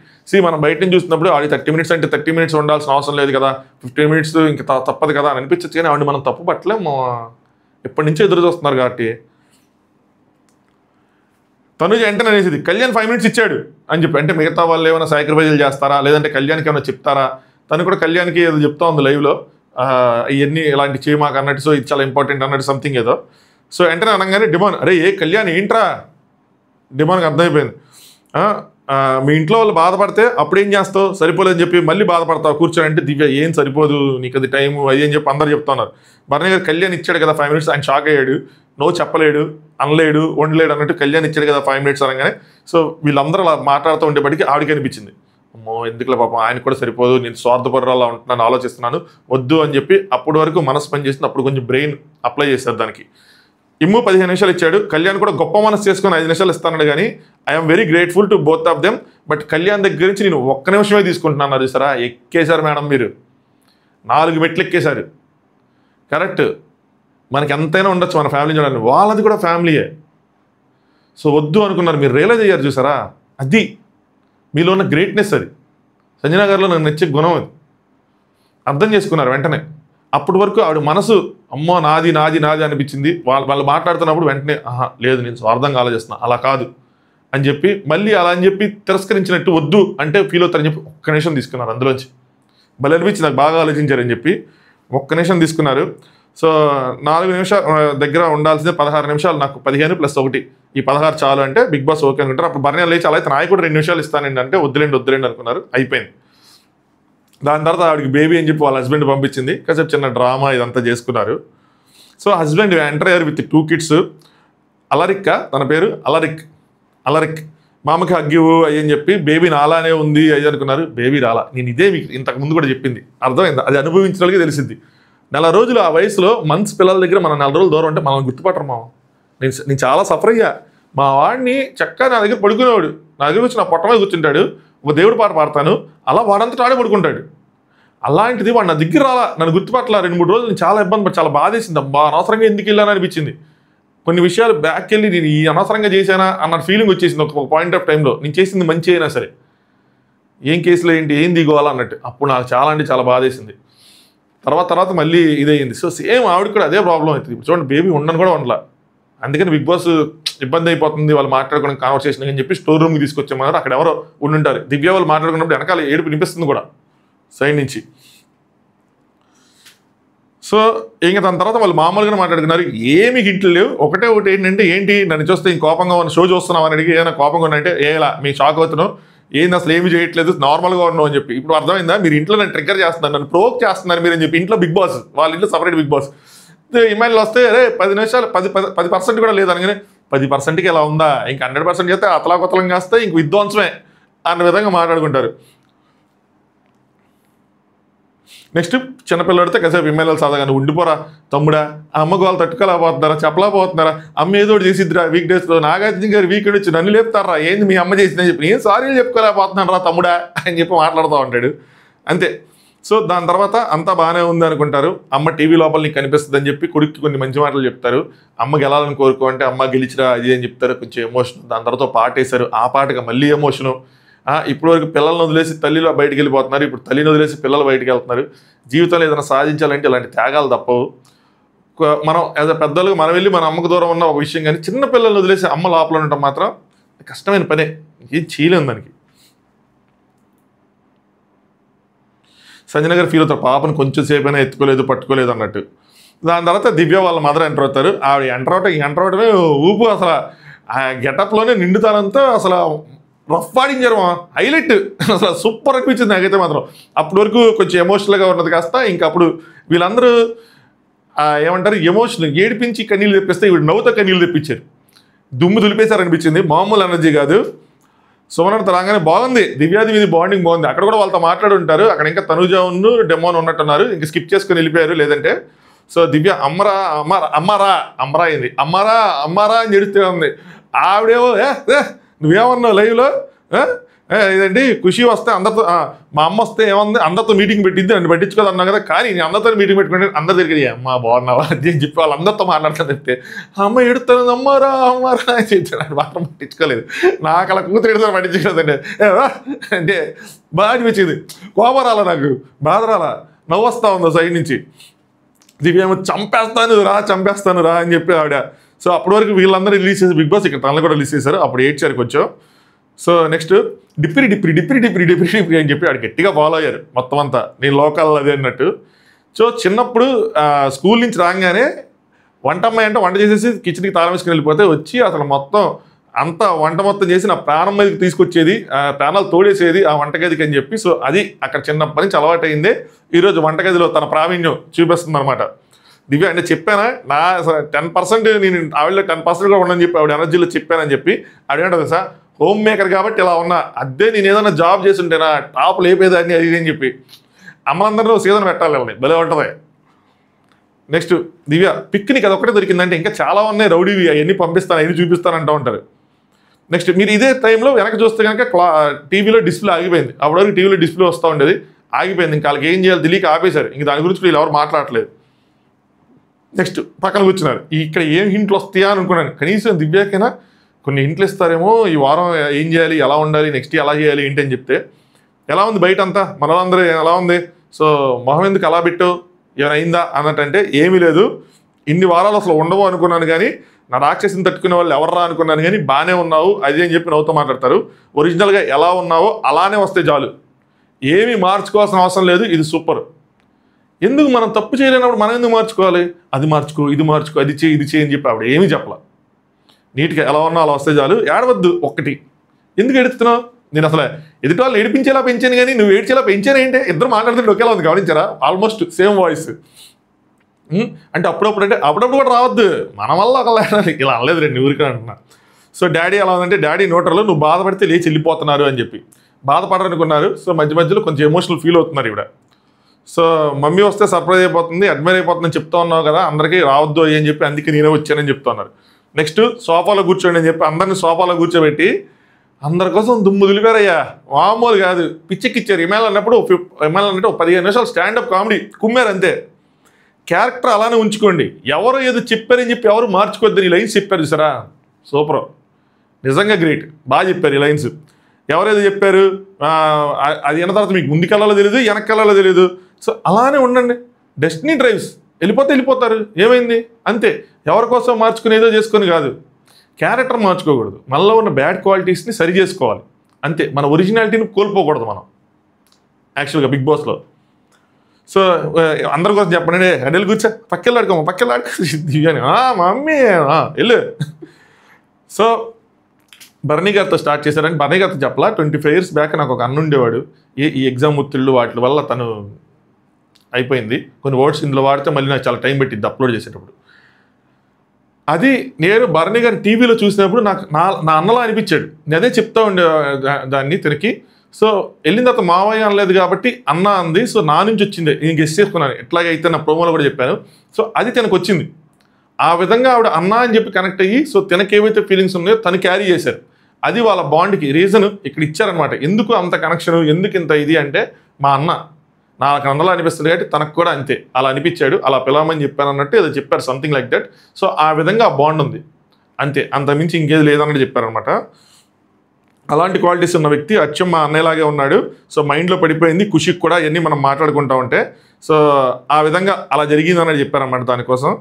మనం బయట నుంచి చూసినప్పుడు ఆవిడ 30 మినిట్స్ అంటే 30 మినిట్స్ ఉండాల్సిన అవసరం లేదు కదా, 15 మినిట్స్ ఇంకా తప్పదు కదా అని అనిపించచ్చు. కానీ ఆవిడ మనం తప్పు పట్టలేము, ఎప్పటి నుంచో ఎదురు చూస్తున్నారు కాబట్టి. తనుజ వెంటనే అనేసింది కళ్యాణ్ 5 మినిట్స్ ఇచ్చాడు అని చెప్పి. అంటే మిగతా వాళ్ళు ఏమైనా సాక్రిఫైజులు చేస్తారా, లేదంటే కళ్యాణ్కి ఏమైనా చెప్తారా, తను కూడా కళ్యాణ్కి ఏదో చెప్తా ఉంది లైవ్లో, ఇవన్నీ ఇలాంటి చేయమాక అన్నట్టు, సో ఇది చాలా ఇంపార్టెంట్ అన్నట్టు సంథింగ్ ఏదో. సో వెంటనే అనగానే డిమాండ్, అరే ఏ కళ్యాణ్ ఏంట్రా, డిమాండ్కి అర్థమైపోయింది. మీ ఇంట్లో వాళ్ళు బాధపడితే అప్పుడేం చేస్తావు, సరిపోలేదని చెప్పి మళ్ళీ బాధపడతావు కూర్చొని అంటే, దివ్య ఏం సరిపోదు నీకు అది టైము అది అని చెప్పి అందరు చెప్తున్నారు. బర్నీ గారు కళ్యాణ్ ఇచ్చాడు కదా 5 మినిట్స్, ఆయన షాక్ అయ్యాడు, నో చెప్పలేడు, అనలేడు, వండలేడు అన్నట్టు కళ్యాణ్ ఇచ్చాడు కదా 5 మినిట్స్ అనగానే. సో వీళ్ళందరూ అలా మాట్లాడుతూ ఉండేప్పటికీ ఆవిడకి అనిపించింది, అమ్మో ఎందుకులే పాపం ఆయన కూడా సరిపోదు, నేను స్వార్థపరులా ఉంటున్నాను, ఆలోచిస్తున్నాను, వద్దు అని చెప్పి అప్పటి వరకు మనసు పని చేసింది. అప్పుడు కొంచెం బ్రెయిన్ అప్లై చేశారు దానికి. 15 నిమిషాలు ఇచ్చాడు, కళ్యాణ్ కూడా గొప్ప మనసు చేసుకొని 5 నిమిషాలు ఇస్తాను కానీ I'm very grateful to both of them. But Kalyan దగ్గర నుంచి నేను 1 నిమిషమే తీసుకుంటున్నాను. అది సరా ఎక్కేశారు మేడం, మీరు 4 మెట్లు ఎక్కేశారు. కరెక్ట్, మనకి ఎంతైనా ఉండొచ్చు మన ఫ్యామిలీ చూడండి, వాళ్ళది కూడా ఫ్యామిలీయే. సో వద్దు అనుకున్నారు, మీరు రియలైజ్ అయ్యారు చూసారా, అది మీలో ఉన్న గ్రేట్నెస్. అది సంజన గారిలో నాకు నచ్చే గుణం, అది అర్థం చేసుకున్నారు వెంటనే. అప్పటి వరకు ఆవిడ మనసు అమ్మో నాది నాది నాది అనిపించింది. వాళ్ళు మాట్లాడుతున్నప్పుడు వెంటనే ఆహా లేదు నేను స్వార్థంగా ఆలోచిస్తున్నా, అలా కాదు అని చెప్పి మళ్ళీ అలా అని చెప్పి తిరస్కరించినట్టు వద్దు అంటే ఫీల్ అవుతారని చెప్పి ఒక్క నిమిషం తీసుకున్నారు అందులోంచి. భలే అనిపించి నాకు బాగా ఆలోచించారని చెప్పి ఒక్క నిమిషం తీసుకున్నారు. సో 4 నిమిషాలు దగ్గర ఉండాల్సిందే 16 నిమిషాలు, నాకు 15 + 1 ఈ 16 చాలు అంటే బిగ్ బాస్ ఓకే అనుకుంటారు. అప్పుడు బర్ణ్యాలు లేచి అలా అయితే నాకు కూడా 2 నిమిషాలు ఇస్తానండి అంటే వద్దులేండి అనుకున్నారు. అయిపోయింది. దాని తర్వాత ఆవిడకి బేబీ అని చెప్పి వాళ్ళ హస్బెండ్ పంపించింది. కాసేపు చిన్న డ్రామా ఇదంతా చేసుకున్నారు. సో హస్బెండ్ ఎంటర్ అయ్యారు విత్ 2 కిడ్స్. అలరిక్క తన పేరు, అలరిక్ మా అమ్మకి హగ్గివు అయ్యని చెప్పి బేబీ నాలానే ఉంది అయ్యి అనుకున్నారు. బేబీ రాలా. నేను ఇదే మీకు ఇంతకు ముందు కూడా చెప్పింది, అర్థమైంది. అది అనుభవించిన వాళ్ళకి తెలిసింది. 4 రోజులు ఆ వయసులో మంత్స్ పిల్లల దగ్గర మనం 4 రోజులు దూరం అంటే మనం గుర్తుపట్టరు మామ. నేను చాలా సఫర్ అయ్యా. మా వాడిని చక్కగా నా దగ్గర పడుకునేవాడు, నా దగ్గర వచ్చి నా పొట్ట మీద కూర్చుంటాడు, ఒక దేవుడు పాట పాడతాను, అలా వాడంతటా ఆడే పడుకుంటాడు. అలాంటిది వాడు నా దగ్గర రాలా, నన్ను గుర్తుపట్టలా. 2-3 రోజులు నేను చాలా ఇబ్బంది పడి చాలా బాధేసింది. అబ్బా అనవసరంగా ఎందుకు వెళ్ళాను అనిపించింది. కొన్ని విషయాలు బ్యాక్ వెళ్ళి నేను ఈ అనవసరంగా చేశానా అన్న ఫీలింగ్ వచ్చేసింది ఒక పాయింట్ ఆఫ్ టైంలో. నేను చేసింది మంచి అయినా సరే ఏం కేసులో ఏంటి ఏం దిగోవాలా అన్నట్టు. అప్పుడు నాకు చాలా అంటే చాలా బాధేసింది. తర్వాత మళ్ళీ ఇదయ్యింది. సో సేమ్ ఆవిడ కూడా అదే ప్రాబ్లం అవుతుంది. ఇప్పుడు చూడండి బేబీ ఉండను కూడా ఉండలా. అందుకని బిగ్ బాస్ ఇబ్బంది అయిపోతుంది వాళ్ళు మాట్లాడుకోవడం కాన్వర్సేషన్ అని చెప్పి స్టోర్ రూమ్కి తీసుకొచ్చామన్నారు. అక్కడ ఎవరో ఉండుంటారు. దివ్య వాళ్ళు మాట్లాడుకున్నప్పుడు వెనకాల ఏడుపు వినిపిస్తుంది కూడా సైడ్ నుంచి. సో ఇంకా దాని తర్వాత వాళ్ళు మామూలుగా మాట్లాడుకున్నారు. ఏమి హింట్లు లేవు. ఒకటి ఏంటంటే ఏంటి నన్ను చూస్తే ఇంక కోపంగా ఉన్న షో చూస్తున్నావు అని అడిగి ఏదైనా కోపంగా ఉన్నంటే ఏలా మీ షాక్ అవుతున్నావు, ఏంది అసలు ఏమి చేయట్లేదు నార్మల్గా ఉన్నావు అని చెప్పి. ఇప్పుడు అర్థమైందా మీరు ఇంట్లో నన్ను ట్రిగ్గర్ చేస్తున్నారు, నన్ను ప్రోక్ చేస్తున్నారు మీరు అని చెప్పి. ఇంట్లో బిగ్ బాస్, వాళ్ళ ఇంట్లో సపరేట్ బిగ్ బాస్. ఇమెయిల్ వస్తే అరే 10 నిమిషాలు 10% కూడా లేదు అనగానే 10%కి ఎలా ఉందా, ఇంక 100% చేస్తే అతలాకొతలం చేస్తే ఇంక విధ్వంసమే అన్న విధంగా మాట్లాడుకుంటారు. నెక్స్ట్ చిన్నపిల్లడితే కాసేపు ఇమెయిల్ చదవగానే ఉండిపోరా తమ్ముడా, అమ్మకు వాళ్ళు తట్టుకోలేకపోతున్నారా, చెప్పలేకపోతున్నారా, అమ్మ ఏదో ఒకటి చేసిద్దిరా వీక్ డేస్లో, నాగార్జున గారు వీకెండ్ వచ్చి నన్ను లేపుతారా, ఏంది మీ అమ్మ చేసిందని చెప్పి నేను సారీలు చెప్పుకోలేకపోతున్నాను రా తమ్ముడా అని చెప్పి మాట్లాడుతూ ఉంటాడు అంతే. సో దాని తర్వాత అంతా బాగానే ఉంది అనుకుంటారు. అమ్మ టీవీ లోపల నీకు కనిపిస్తుంది అని చెప్పి కొడుక్కి కొన్ని మంచి మాటలు చెప్తారు. అమ్మ గెలాలని కోరుకో అంటే అమ్మ గెలిచిరా అది అని చెప్తారు, కొంచెం ఎమోషన్. దాని తర్వాత పాట వేశారు, ఆ పాటగా మళ్ళీ ఎమోషను. ఇప్పటి వరకు పిల్లల్ని వదిలేసి తల్లిలో బయటికి వెళ్ళిపోతున్నారు, ఇప్పుడు తల్లిని వదిలేసి పిల్లలు బయటికి వెళ్తున్నారు. జీవితంలో ఏదైనా సాధించాలంటే ఇలాంటి త్యాగాలు తప్పవు. మనం యాజ్ అ పెద్దలుగా మనం వెళ్ళి మన అమ్మకు దూరం ఉన్న ఒక విషయం, కానీ చిన్న పిల్లల్ని వదిలేసి అమ్మ లోపల ఉండటం మాత్రం కష్టమైన పనే, ఏం చేయలేము దానికి. సంజన గారు ఫీల్ అవుతారు, పాపను కొంచెం సేపు అయినా ఎత్తుకోలేదు పట్టుకోలేదు అన్నట్టు. దాని తర్వాత దివ్య వాళ్ళ మదర్ ఎంటర్ అవుతారు. ఆవిడ ఎంటర్ అవడమే ఊపు. అసలు ఆ గెటప్లోనే నిండుతానంతా అసలు రఫ్ ఆడించారు, హైలైట్. అసలు సూపర్ అనిపించింది నాకైతే మాత్రం. అప్పటి వరకు కొంచెం ఎమోషనల్గా ఉన్నది కాస్త ఇంకా అప్పుడు వీళ్ళందరూ ఏమంటారు ఎమోషనల్ ఏడిపించి కన్నీళ్ళు తెప్పిస్తే ఇవి నవ్వుతో కన్నీళ్ళు తెప్పించారు, దుమ్ము దులిపేశారు అనిపించింది. మామూలు ఎనర్జీ కాదు. సుమనతో రాగానే బాగుంది, దివ్యాది మీద బాండింగ్ బాగుంది. అక్కడ కూడా వాళ్ళతో మాట్లాడి ఉంటారు. అక్కడ ఇంకా తనుజాను డెమోన్ ఉన్నట్టున్నారు, ఇంకా స్కిప్ చేసుకుని వెళ్ళిపోయారు లేదంటే. సో దివ్య అమ్మరా అయింది, అమ్మారా అని చెడుతూ ఉంది. ఆవిడేమో నువ్వేమన్నావు లైవ్లో ఇదండి ఖుషి వస్తే అందరితో, మా అమ్మ వస్తే ఏమంది అందరితో మీటింగ్ పెట్టింది, నన్ను పట్టించుకోదు అన్నావు కదా, కానీ నేను అందరితో మీటింగ్ పెట్టుకుంటే అందరి దగ్గర అమ్మ బాగున్నావా అది అని చెప్పి వాళ్ళందరితో మాట్లాడుతుంది. చెప్తే అమ్మ ఎడుతుంది అమ్మారా అని చెప్పి మాత్రం పట్టించుకోలేదు. నాకు అలా కూతురు ఎడుతుంది పట్టించుకోలేదండి అంటే బాగా అనిపించింది. కోపం రాలా, నాకు బాధ రాలా, నవ్వు వస్తూ ఉందో సైడ్ నుంచి. దివ్య ఏమో చంపేస్తాను రా అని చెప్పి ఆవిడ. సో అప్పటి వరకు వీళ్ళందరూ రిలీజ్ చేసి బిగ్ బాస్ ఇక్కడ తనలో కూడా రిలీజ్ చేశారు. అప్పుడు ఏడ్చారు కొంచెం. సో నెక్స్ట్ డిప్రి అని చెప్పి ఆడు గట్టిగా ఫాలో అయ్యారు మొత్తం అంతా, నేను లోకల్ అదే అన్నట్టు. సో చిన్నప్పుడు స్కూల్ నుంచి రాగానే వంట అమ్మాయి అంటే వంట చేసేసి కిచెన్కి తాళం వేసుకుని వెళ్ళిపోతే వచ్చి అసలు మొత్తం అంతా వంట మొత్తం చేసి నా ప్రాణం మీదకి తీసుకొచ్చేది, ప్రాణాలు తోడేసేది ఆ వంటగదికి అని చెప్పి. సో అది అక్కడ చిన్నప్పటి నుంచి అలవాటు అయిందే. ఈరోజు వంటగదిలో తన ప్రావీణ్యం చూపిస్తుంది అనమాట దివ్య. అంటే చెప్పానా నా 10% నేను ఆవిడలో 10% కూడా ఉండని చెప్పి ఆవిడ ఎనర్జీలో చెప్పానని చెప్పి అడిగంటది సార్. హోమ్ మేకర్ కాబట్టి ఇలా ఉన్నా, అదే నేను ఏదైనా జాబ్ చేసి ఉంటేనా టాప్ లేపేదాన్ని అది అని చెప్పి. అమ్మందరూ సీజన్ పెట్టాలి వాళ్ళని, భలే ఉంటుంది. నెక్స్ట్ దివ్య పిక్నిక్ అదొక్కటే దొరికిందంటే ఇంకా చాలా ఉన్నాయి రౌడీవి, అవన్నీ పంపిస్తాను అవన్నీ చూపిస్తానంటూ ఉంటారు. నెక్స్ట్ మీరు ఇదే టైంలో వెనక చూస్తే కనుక టీవీలో డిస్ప్లే ఆగిపోయింది. అప్పటివరకు టీవీలో డిస్ప్లే వస్తూ ఉండేది, ఆగిపోయింది. ఇంకా వాళ్ళకి ఏం చేయాలి తెలియక ఆపేశారు. ఇంక దాని గురించి వీళ్ళు ఎవరు మాట్లాడలేదు. నెక్స్ట్ పక్కన కూర్చున్నారు. ఇక్కడ ఏం హింట్లు వస్తాయా అని అనుకున్నాను. కనీసం దివ్యాకైనా కొన్ని హింట్లు ఇస్తారేమో, ఈ వారం ఏం చేయాలి, ఎలా ఉండాలి, నెక్స్ట్ ఎలా చేయాలి ఏంటి అని చెప్తే. ఎలా ఉంది బయట అంతా మనలందరూ ఎలా ఉంది, సో మొహం ఎందుకు అలా పెట్టావు, ఏమైనా అయిందా అన్నట్టంటే ఏమీ లేదు, ఇన్ని వారాలు అసలు ఉండవు అనుకున్నాను, కానీ నా రాక్షసిని తట్టుకునే వాళ్ళు ఎవర్రా అనుకున్నాను, కానీ బాగానే ఉన్నావు అది అని చెప్పి నవ్వుతూ మాట్లాడతారు. ఒరిజినల్గా ఎలా ఉన్నావో అలానే వస్తే చాలు, ఏమీ మార్చుకోవాల్సిన అవసరం లేదు, ఇది సూపర్. ఎందుకు మనం తప్పు చేయలేనప్పుడు మనం ఎందుకు మార్చుకోవాలి? అది మార్చుకో, ఇది మార్చుకో, అది చేయి, ఇది చేయి అని చెప్పి ఆవిడ ఏమీ చెప్పాల. నీట్గా ఎలా ఉన్నా అలా వస్తే చాలు, ఏడవద్దు. ఒక్కటి ఎందుకు ఎడుతున్నావు? నేను అసలు ఎదుటి వాళ్ళు ఏడిపించేలా పెంచాను, కానీ నువ్వు ఏడ్చేలా పెంచాను ఏంటి? ఇద్దరు మాట్లాడుతుంటే ఒకేలా ఉంది, గమనించారా? Almost same voice. అంటే అప్పుడప్పుడు కూడా రావద్దు, మన వల్ల ఒకలా ఇలా అనలేదు రండి ఊరికే అంటున్నా. సో డాడీ ఎలా ఉందంటే, డాడీ నోటర్లో నువ్వు బాధపడితే లేచి వెళ్ళిపోతున్నారు అని చెప్పి బాధపడరనుకున్నారు. సో మధ్య మధ్యలో కొంచెం ఎమోషనల్ ఫీల్ అవుతున్నారు ఇవిడ. సో మమ్మీ వస్తే సర్ప్రైజ్ అయిపోతుంది, అడ్మైర్ అయిపోతుందని చెప్తా ఉన్నావు కదా, అందరికీ రావద్దు అని చెప్పి అందుకే నేనే వచ్చానని చెప్తున్నారు. నెక్స్ట్ సోఫాలో కూర్చోండి అని చెప్పి అందరినీ సోఫాలో కూర్చోబెట్టి అందరి కోసం దుమ్ము దులిపారయ్యా, మామూలు కాదు, పిచ్చెక్కిచ్చారు. ఇమాల్ అన్నప్పుడు 15 నిమిషాలు స్టాండప్ కామెడీ కుమ్మారు అంతే. క్యారెక్టర్ అలానే ఉంచుకోండి, ఎవరు ఏదో చెప్పారని చెప్పి ఎవరు మార్చుకోవద్దని ఈ లైన్స్ చెప్పారు సరా, సూపర్, నిజంగా గ్రేట్, బాగా చెప్పారు ఈ లైన్స్. ఎవరేదో చెప్పారు అది విన్న తర్వాత మీకు ముందుకెళ్ళాలో తెలియదు, వెనక్కెళ్ళాలో తెలియదు. సో అలానే ఉండండి, డెస్టినీ డ్రైవ్స్, వెళ్ళిపోతారు, ఏమైంది అంతే. ఎవరి కోసం మార్చుకునేదో చేసుకొని కాదు, క్యారెక్టర్ మార్చుకోకూడదు, మనలో ఉన్న బ్యాడ్ క్వాలిటీస్ని సరి చేసుకోవాలి అంతే. మన ఒరిజినాలిటీని కోల్పోకూడదు మనం యాక్చువల్గా బిగ్ బాస్లో. సో అందరి కోసం చెప్పండి, అడెలు కూర్చో, పక్కెళ్ళాడుకో దివ్యాని మమ్మీ వెళ్ళు. సో బర్నీ గారితో స్టార్ట్ చేశారని బర్నీ గారితో చెప్పలా. 25 years బ్యాక్ నాకు ఒక అన్న ఉండేవాడు, ఈ ఎగ్జామ్ ఒత్తిళ్ళు వాటి వల్ల తను అయిపోయింది. కొన్ని వర్డ్స్ ఇందులో వాడితే మళ్ళీ నాకు చాలా టైం పెట్టింది అప్లోడ్ చేసేటప్పుడు. అది నేను బర్నీ గారి టీవీలో చూసినప్పుడు నాకు నా అన్నలా అనిపించాడు. నేను అదే చెప్తా ఉండే దాన్ని తిరిగి. సో వెళ్ళిన తర్వాత మావయ్య అనలేదు కాబట్టి అన్న అంది. సో నా నుంచి వచ్చింది, నేను గెస్ట్ చేసుకున్నాను, ఎట్లాగైతే నా ప్రోమోలో కూడా చెప్పాను. సో అది తనకు వచ్చింది, ఆ విధంగా ఆవిడ అన్న అని చెప్పి కనెక్ట్ అయ్యి, సో తనకి ఏవైతే ఫీలింగ్స్ ఉన్నాయో తను క్యారీ చేశారు. అది వాళ్ళ బాండ్కి రీజన్ ఇక్కడ ఇచ్చారనమాట. ఎందుకు అంత కనెక్షన్, ఎందుకు ఇంత ఇది అంటే, మా అన్న నాకు అన్నలా అనిపిస్తుంది కాబట్టి తనకు కూడా అంతే అలా అనిపించాడు, అలా పిలవమని చెప్పాను అన్నట్టు ఏదో చెప్పారు, సంథింగ్ లైక్ దట్. సో ఆ విధంగా ఆ బాండ్ ఉంది అంతే, అంతమించి ఇంకేది లేదన్నట్టు చెప్పారనమాట. అలాంటి క్వాలిటీస్ ఉన్న వ్యక్తి అచ్చం మా అన్నయ్యలాగే ఉన్నాడు. సో మైండ్లో పడిపోయింది, ఖుషికి కూడా ఇవన్నీ మనం మాట్లాడుకుంటా ఉంటే. సో ఆ విధంగా అలా జరిగిందన్నట్టు చెప్పారన్నమాట దానికోసం.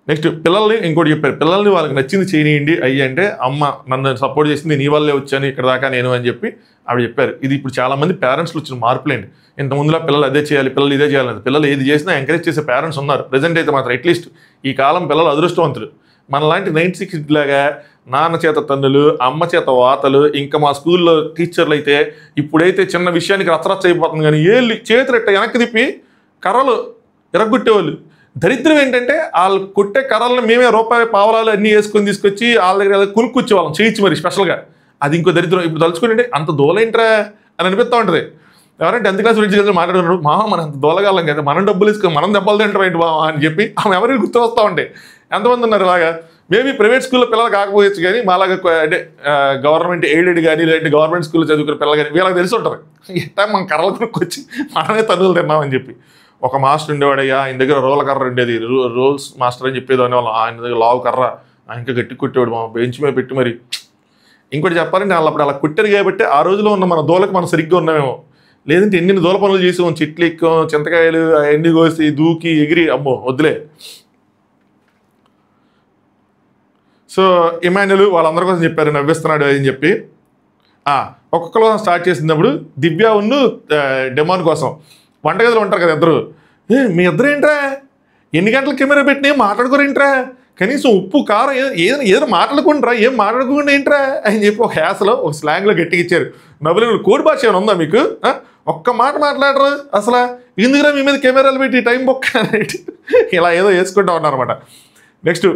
నెక్స్ట్ పిల్లల్ని ఇంకోటి చెప్పారు, పిల్లల్ని వాళ్ళకి నచ్చింది చేయనియండి అయ్యి అంటే, అమ్మ నన్ను సపోర్ట్ చేసింది, నీ వల్లే వచ్చాను ఇక్కడ దాకా నేను అని చెప్పి ఆవిడ చెప్పారు. ఇది ఇప్పుడు చాలామంది పేరెంట్స్లో వచ్చిన మార్పులేండి. ఇంతకుముందులా పిల్లలు అదే చేయాలి, పిల్లలు ఇదే చేయాలి, పిల్లలు ఏది చేసినా ఎంకరేజ్ చేసే పేరెంట్స్ ఉన్నారు ప్రజెంట్ అయితే మాత్రం. అట్లీస్ట్ ఈ కాలం పిల్లలు అదృష్టవంతులు. మనలాంటి 96 లాగా నాన్న చేత తన్నులు, అమ్మ చేత వాతలు, ఇంకా మా స్కూల్లో టీచర్లు అయితే ఇప్పుడైతే చిన్న విషయానికి రచ్చరచ్చ అయిపోతుంది, కానీ ఏళ్ళు చేతులెట్ట వెనక్కి తిప్పి కర్రలు ఎరగొట్టేవాళ్ళు. దరిద్రం ఏంటంటే వాళ్ళు కొట్టే కర్రలను మేమే రూపాయి పావలాలు అన్నీ వేసుకొని తీసుకొచ్చి వాళ్ళ దగ్గర కొనుక్కొచ్చేవాళ్ళం చేయించి మరి స్పెషల్గా. అది ఇంకో దరిద్రం. ఇప్పుడు తలుచుకుంటే అంత దూలేంట్రా అని అనిపిస్తూ ఉంటుంది. ఎవరైనా 10th క్లాస్ నుంచి కలిసి మాట్లాడుతున్నాడు, మనం అంత దూలగాలం కదా, మనం డబ్బులు తీసుకొని మనం దెబ్బలు తింటాం ఏంటి బావా అని చెప్పి ఆమె ఎవరికి గుర్తు వస్తూ ఉంటాయి. ఎంతమంది ఉన్నారు ఇలాగా? మేబీ ప్రైవేట్ స్కూల్లో పిల్లలు కాకపోవచ్చు, కానీ మాలాగా అంటే గవర్నమెంట్ ఎయిడెడ్ కానీ లేదంటే గవర్నమెంట్ స్కూల్లో చదువుకునే పిల్లలు కానీ వీళ్ళకి తెలిసి ఉంటుంది ఎట్టా మనం కర్రలు కొనుక్కొచ్చి మనమే తన్నులు తిన్నామని చెప్పి. ఒక మాస్టర్ ఉండేవాడయ్యా, ఆయన దగ్గర రోల కర్ర ఉండేది, రోల్స్ మాస్టర్ అని చెప్పేది అనేవాళ్ళం. ఆయన దగ్గర లావు కర్ర, ఇంకా గట్టి కొట్టేవాడు, మా బెంచ్ మీద పెట్టి. మరి ఇంకోటి చెప్పాలంటే వాళ్ళు అప్పుడు అలా కొట్టారు కాబట్టి ఆ రోజులో ఉన్న మన దూలకు మనం సరిగ్గా ఉన్నామేమో. లేదంటే ఎన్ని దూల పనులు చేసాం, చెట్లు ఎక్కాం, చింతకాయలు ఎండి కోసి దూకి ఎగిరి, అమ్మో వద్దులే. సో ఇమాన్యుల్ వాళ్ళందరి కోసం చెప్పారు, నవ్విస్తున్నాడు అని చెప్పి. ఒక్కొక్కరు కోసం స్టార్ట్ చేసినప్పుడు దివ్య ఉన్ను డెమాన్ కోసం వంటగదిలో ఉంటారు కదా ఇద్దరు. మీ ఇద్దరు ఏంట్రా ఎన్ని గంటల కెమెరా పెట్టినా మాట్లాడుకోరేంట్రా, కనీసం ఉప్పు కారం ఏదో మాట్లాడుకుంటారా, ఏం మాట్లాడుకోండి ఏంట్రా అని చెప్పి ఒక హ్యాస్లో ఒక స్లాంగ్లో గట్టిగా ఇచ్చారు. నవ్వులు కోడి భాష ఏమైనా ఉందా మీకు? ఒక్క మాట మాట్లాడరు అసలు, ఎందుకురా మీ మీద కెమెరాలు పెట్టి టైం బొక్క అనేది ఇలా ఏదో వేసుకుంటా ఉన్నారన్నమాట. నెక్స్ట్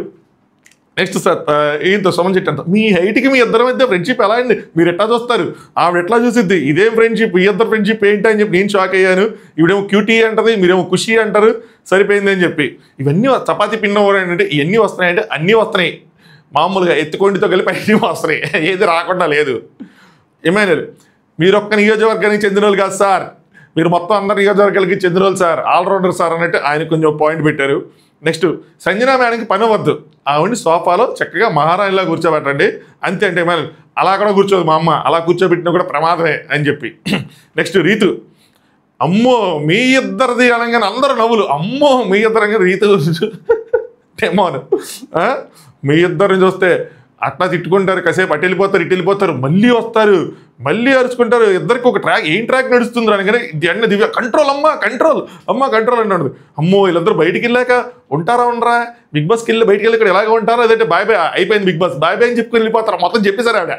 సార్ ఈయనతో సుమన్ చెట్టు అంత, మీ హైట్కి మీ ఇద్దరి మధ్య ఫ్రెండ్షిప్ ఎలా అండి, మీరు ఎట్లా చూస్తారు, ఆవిడ ఎట్లా చూసిద్ది, ఇదేం ఫ్రెండ్షిప్, ఈ ఇద్దరు ఫ్రెండ్షిప్ ఏంటి అని చెప్పి నేను షాక్ అయ్యాను. ఇవిడేమో క్యూటీ అంటది, మీరేమో ఖుషి అంటారు, సరిపోయింది అని చెప్పి. ఇవన్నీ చపాతీ పిన్నవాడు అంటే ఇవన్నీ వస్తున్నాయంటే అన్నీ వస్తున్నాయి, మామూలుగా ఎత్తుకొండితో కలిపి అన్నీ వస్తున్నాయి, ఏది రాకుండా లేదు. ఇమాన్యుల్ మీరు ఒక్క నియోజకవర్గానికి చెందిన వాళ్ళు కాదు సార్, మీరు మొత్తం అందరు నియోజకవర్గాలకి చెందిన వాళ్ళు సార్, ఆల్రౌండర్ సార్ అన్నట్టు ఆయన కొంచెం పాయింట్ పెట్టారు. నెక్స్ట్ సంజనా మేడంకి పని అవ్వద్దు, ఆవిడని సోఫాలో చక్కగా మహారాణిలా కూర్చోబెట్టండి అంతే. అంటే ఇమాన్యుల్ అలా కూడా కూర్చోదు మా అమ్మ, అలా కూర్చోబెట్టినా కూడా ప్రమాదమే అని చెప్పి. నెక్స్ట్ రీతు అమ్మో మీ ఇద్దరిది అనగానే అందరూ నవ్వులు. అమ్మో మీ ఇద్దరు రీతి టెమోను మీ ఇద్దరిని చూస్తే అట్లా తిట్టుకుంటారు, కాసేపు అటు వెళ్ళిపోతారు, ఇటు వెళ్ళిపోతారు, మళ్ళీ వస్తారు, మళ్ళీ అరుచుకుంటారు. ఇద్దరికి ఒక ట్రాక్, ఏం ట్రాక్ నడుస్తుంది అనగానే అన్న దివ్య కంట్రోల్ అమ్మ కంట్రోల్ అన్నాడు. అమ్మో వీళ్ళందరూ బయటికి వెళ్ళాక ఉండరా బిగ్ బాస్కి వెళ్ళి బయటికి వెళ్ళి ఇక్కడ ఎలాగ ఉంటారో అదంటే బాయ్ బాయ్ అయిపోయింది బిగ్ బాస్, బాయ్ బాయ్ అని చెప్పుకొని వెళ్ళిపోతారు. మొత్తం చెప్పేశారు ఆవిడ,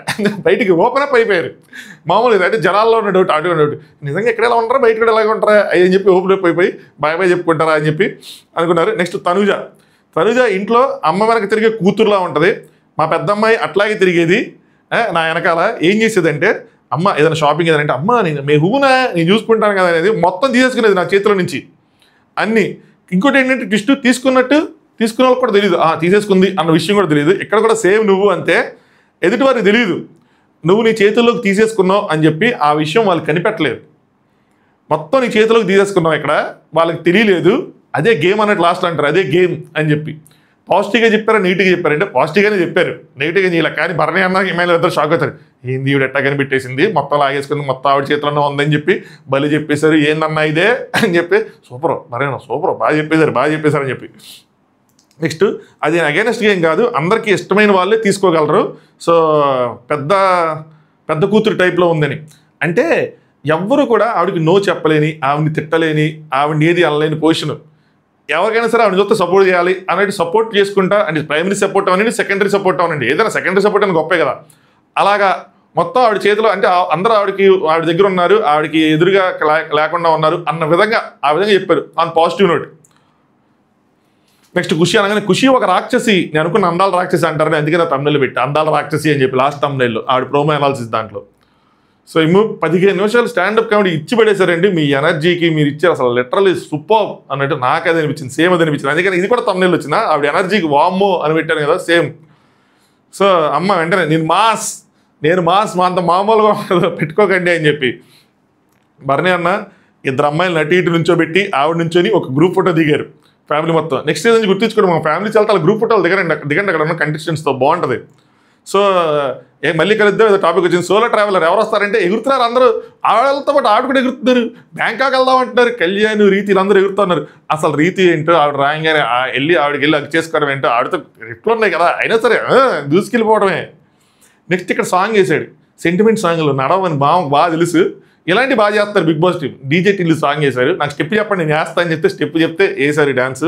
బయటికి ఓపెన్ అప్ అయిపోయారు. మామూలు అంటే జనాల్లో ఉన్న డౌట్ అటు డౌట్, నిజంగా ఎక్కడ ఎలా ఉంటారా బయట ఎలాగ ఉంటారా అని చెప్పి ఓపెన్ అప్ అయిపోయి బాయ్ బాయ్ చెప్పుకుంటారా అని చెప్పి అనుకున్నారు. నెక్స్ట్ తనుజ ఇంట్లో అమ్మ వెనక తిరిగే కూతురులా ఉంటుంది. మా పెద్దమ్మాయి అట్లాగే తిరిగేది నా వెనకాల. ఏం చేసేదంటే అమ్మ ఏదైనా షాపింగ్ ఏదంటే అమ్మ నేను మీ హూనా నేను చూసుకుంటాను కదా అనేది మొత్తం తీసేసుకునేది నా చేతిలో నుంచి అన్నీ. ఇంకోటి ఏంటంటే ట్విస్ట్ తీసుకున్న వాళ్ళకి కూడా తెలియదు తీసేసుకుంది అన్న విషయం కూడా తెలియదు. ఇక్కడ కూడా సేమ్ నువ్వు అంతే, ఎదుటి వారికి తెలియదు నువ్వు నీ చేతుల్లోకి తీసేసుకున్నావు అని చెప్పి ఆ విషయం వాళ్ళకి కనిపెట్టలేదు. మొత్తం నీ చేతిలోకి తీసేసుకున్నావు, ఇక్కడ వాళ్ళకి తెలియలేదు. అదే గేమ్ అన్నట్టు లాస్ట్ అంటారు, అదే గేమ్ అని చెప్పి. పాజిటివ్గా చెప్పారా నెగిటివ్గా చెప్పారంటే పాజిటివ్గానే చెప్పారు, నెగిటివ్గా చేయలే. కానీ భరణి అన్న ఈమెయిల్ ఇద్దరు షాక్ అవుతారు, ఏంది ఈవిడ ఎట్టా కనిపెట్టేసింది, మొత్తం లాగేసుకుంది, మొత్తం ఆవిడ చేతుల్లో ఉందని చెప్పి బలి చెప్పేశారు, ఏందన్నా ఇదే అని చెప్పి. సూపర్ భరణి సూపర్ బాగా చెప్పేశారు అని చెప్పి. నెక్స్ట్ అది అగైనెస్ట్గా ఏం కాదు, అందరికీ ఇష్టమైన వాళ్ళే తీసుకోగలరు. సో పెద్ద కూతురు టైప్లో ఉందని అంటే ఎవ్వరు కూడా ఆవిడకి నో చెప్పలేని, ఆవిడని తిట్టలేని, ఆవిడని ఏది అనలేని పొజిషన్. ఎవరికైనా సరే ఆవిడ చూస్తే సపోర్ట్ చేయాలి అనేది సపోర్ట్ చేసుకుంటా అంటే ప్రైమరీ సపోర్ట్ అవనండి, సెకండరీ సపోర్ట్ అవనండి, ఏదైనా సెకండరీ సపోర్ట్ అని గొప్పే కదా. అలాగా మొత్తం ఆవిడ చేతిలో అంటే అందరూ ఆవిడ దగ్గర ఉన్నారు, ఆవిడకి ఎదురుగా లేకుండా ఉన్నారు అన్న విధంగా ఆ విధంగా చెప్పారు ఆన్ పాజిటివ్ నోట్. నెక్స్ట్ ఖుషి అనగానే ఖుషి ఒక రాక్షసి, నేను అనుకున్న అందాల రాక్షసి అంటారని అందుకే తమిళలో పెట్టి అందాల రాక్షసి అని చెప్పి లాస్ట్ తమిళలో ఆవిడ ప్రోమో అనాలిసిస్ దాంట్లో. సో 15 నిమిషాలు స్టాండప్ కామెడీ ఇచ్చి పడేశారండి. మీ ఎనర్జీకి మీరు ఇచ్చారు అసలు లిటరల్లీ సూపర్ అన్నట్టు నాకు అది అనిపించింది, సేమ్ అది అనిపించింది. అందుకని ఇది కూడా తమిళలో వచ్చిందా ఆవిడ ఎనర్జీకి వామ్మో అని పెట్టాను కదా సేమ్. సో అమ్మ వెంటనే నేను మాస్ మా అంత మామూలుగా పెట్టుకోకండి అని చెప్పి భరణి అన్న ఇద్దరు అమ్మాయిలు అటు ఇటు నుంచోబెట్టి ఆవిడ నుంచొని ఒక గ్రూప్ ఫోటో దిగారు ఫ్యామిలీ మొత్తం. నెక్స్ట్ నుంచి గుర్తించుకోండి మా ఫ్యామిలీ చాలా గ్రూప్ ఫోటోలు దిగండి అక్కడ ఉన్న కంటెస్టెంట్స్తో బాగుంటుంది. సో మళ్ళీ కలుద్దాం, ఏదో టాపిక్ వచ్చింది. సోలో ట్రావెలర్ ఎవరు వస్తారంటే ఎగురుతున్నారు అందరూ, ఆవిడతో పాటు ఆవిడ కూడా ఎగురుతున్నారు. బ్యాంకాక్ వెళ్దాం అంటున్నారు, కళ్యాణ్ రీతిలు అందరూ ఎగురుతున్నారు. అసలు రీతి ఏంటో ఆవిడ రాయంగానే ఆవిడకి వెళ్ళి అగ్గు చేసుకోవడం ఏంటో ఆవిడతో ఎట్లు ఉన్నాయి కదా, అయినా సరే దూసుకెళ్ళిపోవడమే. నెక్స్ట్ ఇక్కడ సాంగ్ వేసాడు, సెంటిమెంట్ సాంగ్లు నడవని బాగా తెలుసు, ఇలాంటి బాగా చేస్తారు బిగ్ బాస్ టీం. డీజే టీలు సాంగ్ వేశారు, నాకు స్టెప్ చెప్పండి నేను వేస్తా అని చెప్తే స్టెప్ చెప్తే వేసారు డ్యాన్స్.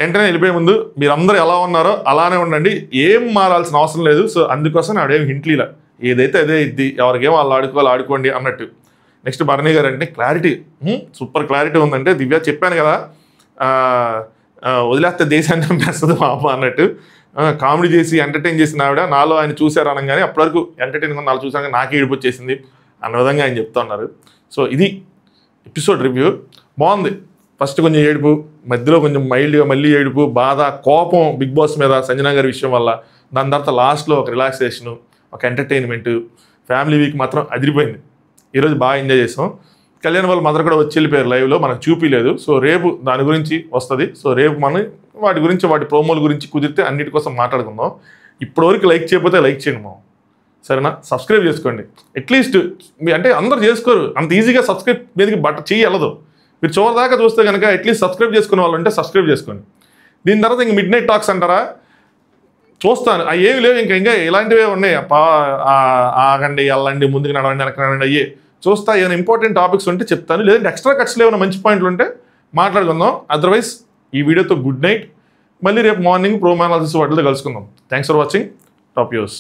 వెంటనే వెళ్ళిపోయే ముందు మీరందరూ ఎలా ఉన్నారో అలానే ఉండండి, ఏం మారాల్సిన అవసరం లేదు. సో అందుకోసం ఆవిడేం హింట్లీలా ఏదైతే అదే ఇది, ఎవరికేమో వాళ్ళు ఆడుకోండి అన్నట్టు. నెక్స్ట్ భరణి గారు అంటే క్లారిటీ, సూపర్ క్లారిటీ ఉందంటే దివ్య చెప్పాను కదా వదిలేస్తే దేశాన్ని చంపేస్తుంది మా అమ్మ అన్నట్టు. కామెడీ చేసి ఎంటర్టైన్ చేసిన ఆవిడ నాలో ఆయన చూశారు అనగానే అప్పటివరకు ఎంటర్టైన్ నాలో చూసాక నాకే ఏడుపు వచ్చేసింది అన్న విధంగా ఆయన చెప్తా ఉన్నారు. సో ఇది ఎపిసోడ్ రివ్యూ, బాగుంది. ఫస్ట్ కొంచెం ఏడుపు, మధ్యలో కొంచెం మైల్డ్గా మళ్ళీ ఏడుపు, బాధ, కోపం బిగ్ బాస్ మీద సంజన గారి విషయం వల్ల, దాని తర్వాత లాస్ట్లో ఒక రిలాక్సేషను, ఒక ఎంటర్టైన్మెంటు. ఫ్యామిలీ వీక్ మాత్రం అదిరిపోయింది, ఈరోజు బాగా ఎంజాయ్ చేసాం. కళ్యాణ్ వాళ్ళ మదర్ కూడా వచ్చి వెళ్ళిపోయారు లైవ్లో, మనకు చూపించలేదు. సో రేపు దాని గురించి వస్తుంది. సో రేపు మనం వాటి ప్రోమోల గురించి కుదిరితే అన్నిటి కోసం మాట్లాడుకుందాం. ఇప్పటివరకు లైక్ చేయకపోతే లైక్ చేయండి మా, సరేనా? సబ్స్క్రైబ్ చేసుకోండి అట్లీస్ట్. అంటే అందరూ చేసుకోరు, అంత ఈజీగా సబ్స్క్రైబ్ మీదకి చెయ్యి వెళ్ళదు. మీరు చివరి దాకా చూస్తే కనుక అట్లీస్ట్ సబ్స్క్రైబ్ చేసుకునే వాళ్ళు ఉంటే సబ్స్క్రైబ్ చేసుకోండి. దీని తర్వాత ఇంక మిడ్ నైట్ టాక్స్ అంటారా, చూస్తాను. అవి ఏమి లేవు, ఇంకా ఇలాంటివే ఉన్నాయి. ఆగండి, వెళ్ళండి, ముందుకు నడవండి, వెనక నడవండి, అయ్యే చూస్తా. ఏమైనా ఇంపార్టెంట్ టాపిక్స్ ఉంటే చెప్తాను, లేదంటే ఎక్స్ట్రా కట్స్లో ఏమైనా మంచి పాయింట్లు ఉంటే మాట్లాడుకుందాం. అదర్వైజ్ ఈ వీడియోతో గుడ్ నైట్. మళ్ళీ రేపు మార్నింగ్ ప్రోమో అనాలిసిస్ వాటిలో కలుసుకుందాం. Thanks for watching. Top use.